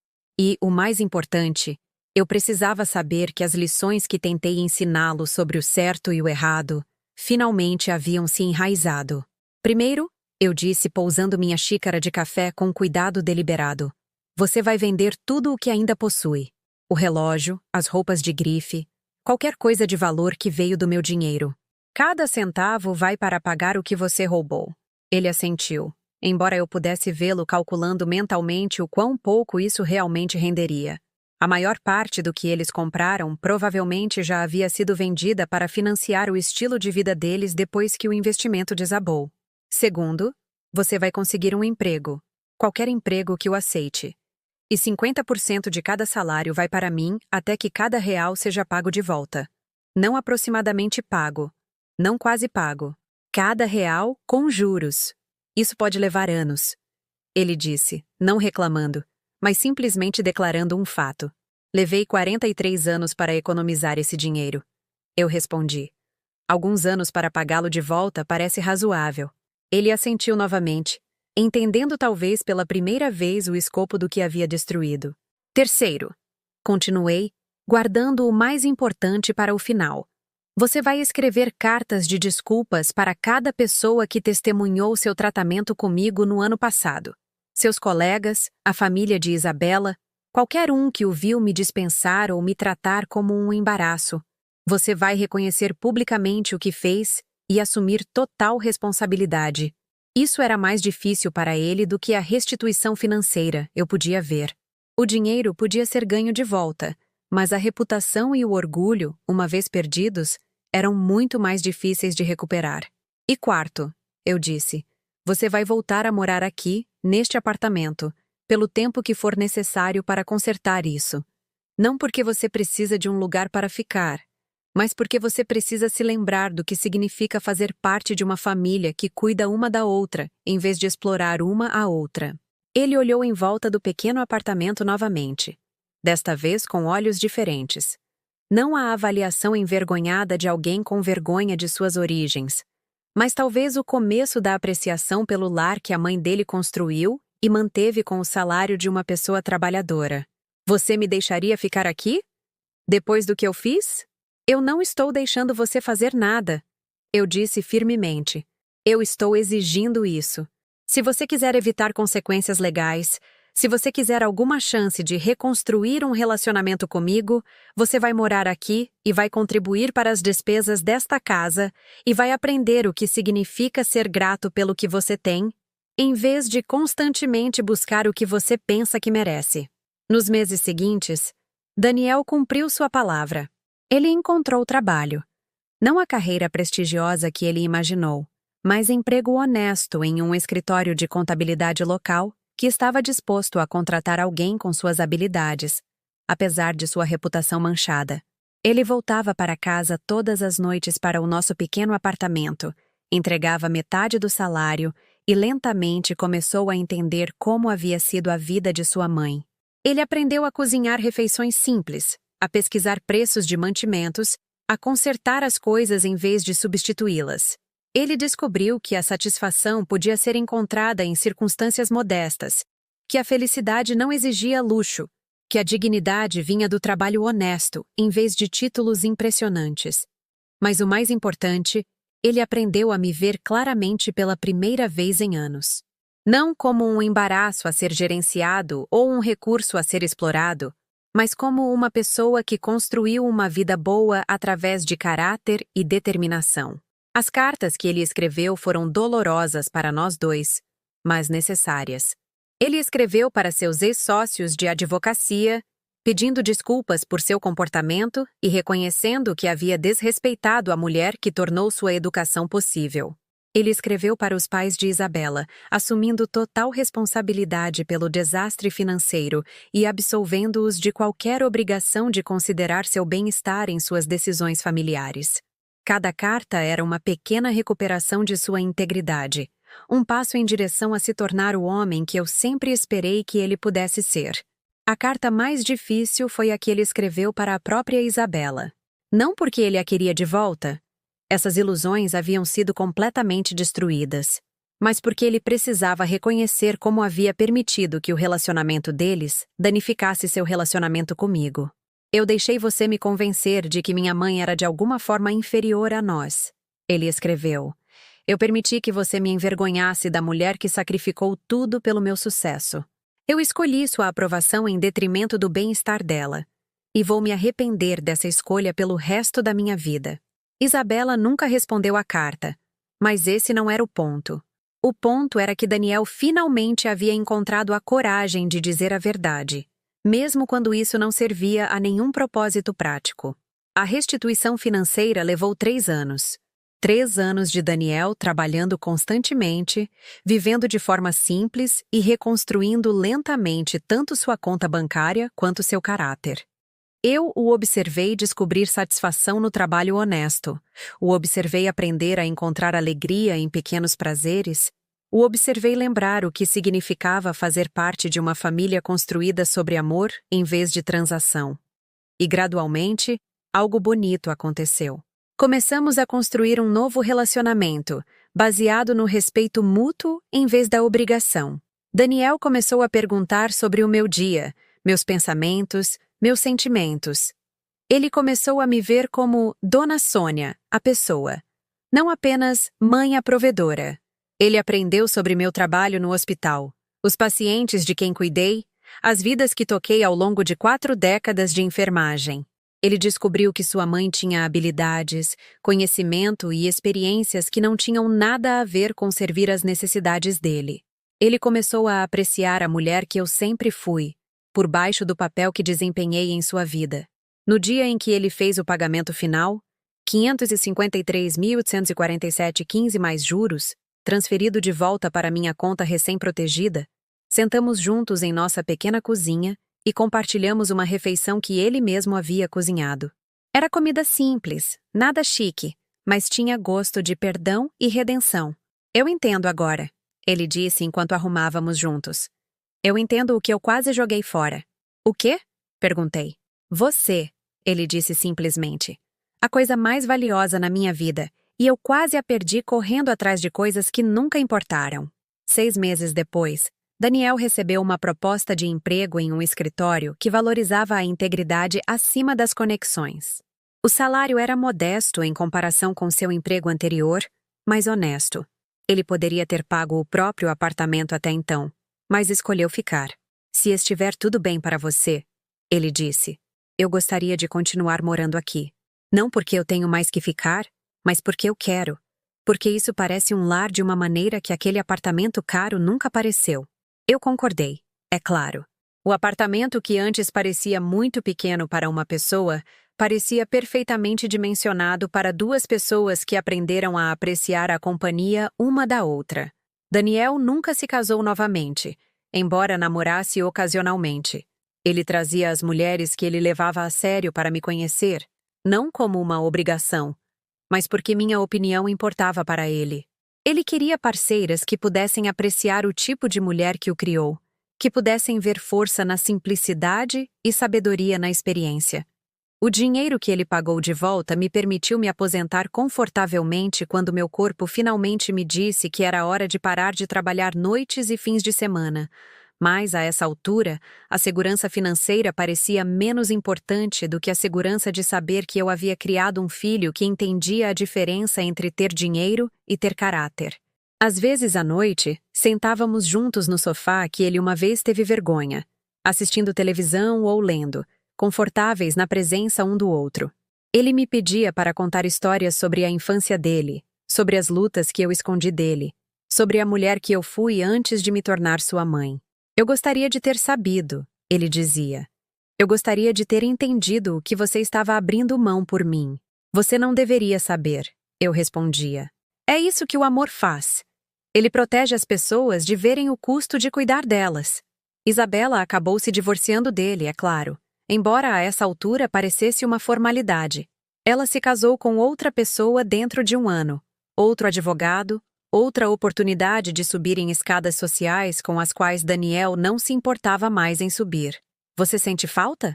E, o mais importante, eu precisava saber que as lições que tentei ensiná-lo sobre o certo e o errado finalmente haviam se enraizado. "Primeiro", eu disse pousando minha xícara de café com cuidado deliberado, "você vai vender tudo o que ainda possui. O relógio, as roupas de grife, qualquer coisa de valor que veio do meu dinheiro. Cada centavo vai para pagar o que você roubou." Ele assentiu, embora eu pudesse vê-lo calculando mentalmente o quão pouco isso realmente renderia. A maior parte do que eles compraram provavelmente já havia sido vendida para financiar o estilo de vida deles depois que o investimento desabou. "Segundo, você vai conseguir um emprego, qualquer emprego que o aceite. E 50% de cada salário vai para mim até que cada real seja pago de volta. Não aproximadamente pago, não quase pago. Cada real com juros. Isso pode levar anos." Ele disse, não reclamando, mas simplesmente declarando um fato. "Levei 43 anos para economizar esse dinheiro." Eu respondi. "Alguns anos para pagá-lo de volta parece razoável." Ele assentiu novamente, entendendo talvez pela primeira vez o escopo do que havia destruído. "Terceiro", continuei, guardando o mais importante para o final. Você vai escrever cartas de desculpas para cada pessoa que testemunhou seu tratamento comigo no ano passado. Seus colegas, a família de Isabela, qualquer um que o viu me dispensar ou me tratar como um embaraço. Você vai reconhecer publicamente o que fez e assumir total responsabilidade. Isso era mais difícil para ele do que a restituição financeira, eu podia ver. O dinheiro podia ser ganho de volta, mas a reputação e o orgulho, uma vez perdidos, eram muito mais difíceis de recuperar. E quarto, eu disse, você vai voltar a morar aqui, neste apartamento, pelo tempo que for necessário para consertar isso. Não porque você precisa de um lugar para ficar, mas porque você precisa se lembrar do que significa fazer parte de uma família que cuida uma da outra, em vez de explorar uma a outra. Ele olhou em volta do pequeno apartamento novamente, desta vez com olhos diferentes. Não a avaliação envergonhada de alguém com vergonha de suas origens, mas talvez o começo da apreciação pelo lar que a mãe dele construiu e manteve com o salário de uma pessoa trabalhadora. Você me deixaria ficar aqui? Depois do que eu fiz? Eu não estou deixando você fazer nada, eu disse firmemente. Eu estou exigindo isso. Se você quiser evitar consequências legais, se você quiser alguma chance de reconstruir um relacionamento comigo, você vai morar aqui e vai contribuir para as despesas desta casa e vai aprender o que significa ser grato pelo que você tem, em vez de constantemente buscar o que você pensa que merece. Nos meses seguintes, Daniel cumpriu sua palavra. Ele encontrou trabalho. Não a carreira prestigiosa que ele imaginou, mas emprego honesto em um escritório de contabilidade local que estava disposto a contratar alguém com suas habilidades, apesar de sua reputação manchada. Ele voltava para casa todas as noites para o nosso pequeno apartamento, entregava metade do salário e lentamente começou a entender como havia sido a vida de sua mãe. Ele aprendeu a cozinhar refeições simples, a pesquisar preços de mantimentos, a consertar as coisas em vez de substituí-las. Ele descobriu que a satisfação podia ser encontrada em circunstâncias modestas, que a felicidade não exigia luxo, que a dignidade vinha do trabalho honesto, em vez de títulos impressionantes. Mas o mais importante, ele aprendeu a me ver claramente pela primeira vez em anos. Não como um embaraço a ser gerenciado ou um recurso a ser explorado, mas como uma pessoa que construiu uma vida boa através de caráter e determinação. As cartas que ele escreveu foram dolorosas para nós dois, mas necessárias. Ele escreveu para seus ex-sócios de advocacia, pedindo desculpas por seu comportamento e reconhecendo que havia desrespeitado a mulher que tornou sua educação possível. Ele escreveu para os pais de Isabela, assumindo total responsabilidade pelo desastre financeiro e absolvendo-os de qualquer obrigação de considerar seu bem-estar em suas decisões familiares. Cada carta era uma pequena recuperação de sua integridade, um passo em direção a se tornar o homem que eu sempre esperei que ele pudesse ser. A carta mais difícil foi a que ele escreveu para a própria Isabela. Não porque ele a queria de volta. Essas ilusões haviam sido completamente destruídas, mas porque ele precisava reconhecer como havia permitido que o relacionamento deles danificasse seu relacionamento comigo. Eu deixei você me convencer de que minha mãe era de alguma forma inferior a nós, ele escreveu. Eu permiti que você me envergonhasse da mulher que sacrificou tudo pelo meu sucesso. Eu escolhi sua aprovação em detrimento do bem-estar dela, e vou me arrepender dessa escolha pelo resto da minha vida. Isabela nunca respondeu à carta, mas esse não era o ponto. O ponto era que Daniel finalmente havia encontrado a coragem de dizer a verdade, mesmo quando isso não servia a nenhum propósito prático. A restituição financeira levou 3 anos. 3 anos de Daniel trabalhando constantemente, vivendo de forma simples e reconstruindo lentamente tanto sua conta bancária quanto seu caráter. Eu o observei descobrir satisfação no trabalho honesto, o observei aprender a encontrar alegria em pequenos prazeres, o observei lembrar o que significava fazer parte de uma família construída sobre amor em vez de transação. E gradualmente, algo bonito aconteceu. Começamos a construir um novo relacionamento, baseado no respeito mútuo em vez da obrigação. Daniel começou a perguntar sobre o meu dia, meus pensamentos, meus sentimentos. Ele começou a me ver como Dona Sônia, a pessoa, não apenas mãe a provedora. Ele aprendeu sobre meu trabalho no hospital, os pacientes de quem cuidei, as vidas que toquei ao longo de 4 décadas de enfermagem. Ele descobriu que sua mãe tinha habilidades, conhecimento e experiências que não tinham nada a ver com servir às necessidades dele. Ele começou a apreciar a mulher que eu sempre fui, por baixo do papel que desempenhei em sua vida. No dia em que ele fez o pagamento final, 553.847,15 mais juros, transferido de volta para minha conta recém-protegida, sentamos juntos em nossa pequena cozinha e compartilhamos uma refeição que ele mesmo havia cozinhado. Era comida simples, nada chique, mas tinha gosto de perdão e redenção. Eu entendo agora, ele disse enquanto arrumávamos juntos. Eu entendo o que eu quase joguei fora. O quê? Perguntei. Você, ele disse simplesmente. A coisa mais valiosa na minha vida, e eu quase a perdi correndo atrás de coisas que nunca importaram. 6 meses depois, Daniel recebeu uma proposta de emprego em um escritório que valorizava a integridade acima das conexões. O salário era modesto em comparação com seu emprego anterior, mas honesto. Ele poderia ter pago o próprio apartamento até então, mas escolheu ficar. Se estiver tudo bem para você, ele disse, eu gostaria de continuar morando aqui. Não porque eu tenho mais que ficar, mas porque eu quero. Porque isso parece um lar de uma maneira que aquele apartamento caro nunca pareceu. Eu concordei, é claro. O apartamento que antes parecia muito pequeno para uma pessoa, parecia perfeitamente dimensionado para 2 pessoas que aprenderam a apreciar a companhia uma da outra. Daniel nunca se casou novamente, embora namorasse ocasionalmente. Ele trazia as mulheres que ele levava a sério para me conhecer, não como uma obrigação, mas porque minha opinião importava para ele. Ele queria parceiras que pudessem apreciar o tipo de mulher que o criou, que pudessem ver força na simplicidade e sabedoria na experiência. O dinheiro que ele pagou de volta me permitiu me aposentar confortavelmente quando meu corpo finalmente me disse que era hora de parar de trabalhar noites e fins de semana. Mas, a essa altura, a segurança financeira parecia menos importante do que a segurança de saber que eu havia criado um filho que entendia a diferença entre ter dinheiro e ter caráter. Às vezes, à noite, sentávamos juntos no sofá que ele uma vez teve vergonha, assistindo televisão ou lendo, confortáveis na presença um do outro. Ele me pedia para contar histórias sobre a infância dele, sobre as lutas que eu escondi dele, sobre a mulher que eu fui antes de me tornar sua mãe. Eu gostaria de ter sabido, ele dizia. Eu gostaria de ter entendido o que você estava abrindo mão por mim. Você não deveria saber, eu respondia. É isso que o amor faz. Ele protege as pessoas de verem o custo de cuidar delas. Isabela acabou se divorciando dele, é claro, embora a essa altura parecesse uma formalidade. Ela se casou com outra pessoa dentro de um ano, outro advogado, outra oportunidade de subir em escadas sociais com as quais Daniel não se importava mais em subir. Você sente falta?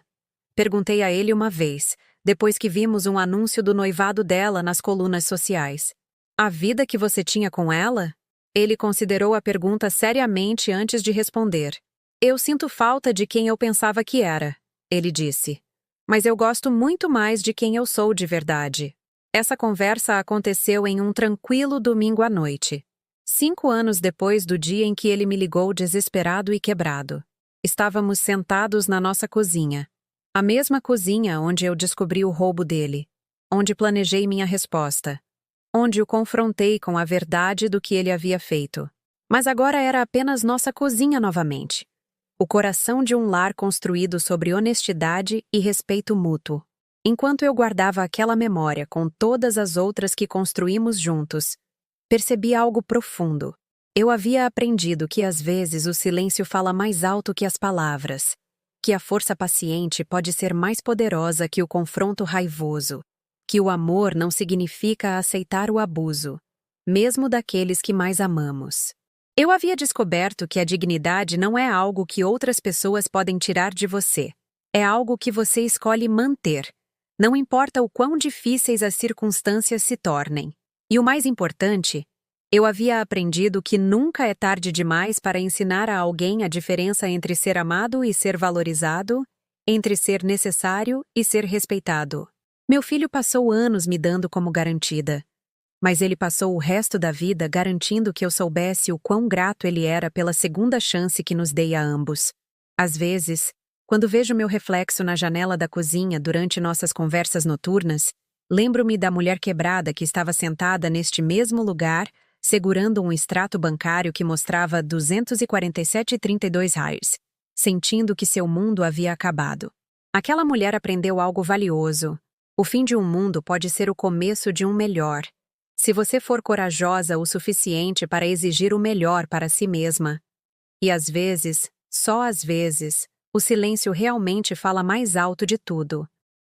Perguntei a ele uma vez, depois que vimos um anúncio do noivado dela nas colunas sociais. A vida que você tinha com ela? Ele considerou a pergunta seriamente antes de responder. Eu sinto falta de quem eu pensava que era, ele disse. Mas eu gosto muito mais de quem eu sou de verdade. Essa conversa aconteceu em um tranquilo domingo à noite. 5 anos depois do dia em que ele me ligou desesperado e quebrado. Estávamos sentados na nossa cozinha. A mesma cozinha onde eu descobri o roubo dele. Onde planejei minha resposta. Onde o confrontei com a verdade do que ele havia feito. Mas agora era apenas nossa cozinha novamente. O coração de um lar construído sobre honestidade e respeito mútuo. Enquanto eu guardava aquela memória com todas as outras que construímos juntos, percebi algo profundo. Eu havia aprendido que às vezes o silêncio fala mais alto que as palavras, que a força paciente pode ser mais poderosa que o confronto raivoso, que o amor não significa aceitar o abuso, mesmo daqueles que mais amamos. Eu havia descoberto que a dignidade não é algo que outras pessoas podem tirar de você. É algo que você escolhe manter. Não importa o quão difíceis as circunstâncias se tornem. E o mais importante, eu havia aprendido que nunca é tarde demais para ensinar a alguém a diferença entre ser amado e ser valorizado, entre ser necessário e ser respeitado. Meu filho passou anos me dando como garantida, mas ele passou o resto da vida garantindo que eu soubesse o quão grato ele era pela segunda chance que nos dei a ambos. Às vezes, quando vejo meu reflexo na janela da cozinha durante nossas conversas noturnas, lembro-me da mulher quebrada que estava sentada neste mesmo lugar, segurando um extrato bancário que mostrava 247,32 reais, sentindo que seu mundo havia acabado. Aquela mulher aprendeu algo valioso. O fim de um mundo pode ser o começo de um melhor, se você for corajosa o suficiente para exigir o melhor para si mesma. E às vezes, só às vezes, o silêncio realmente fala mais alto de tudo.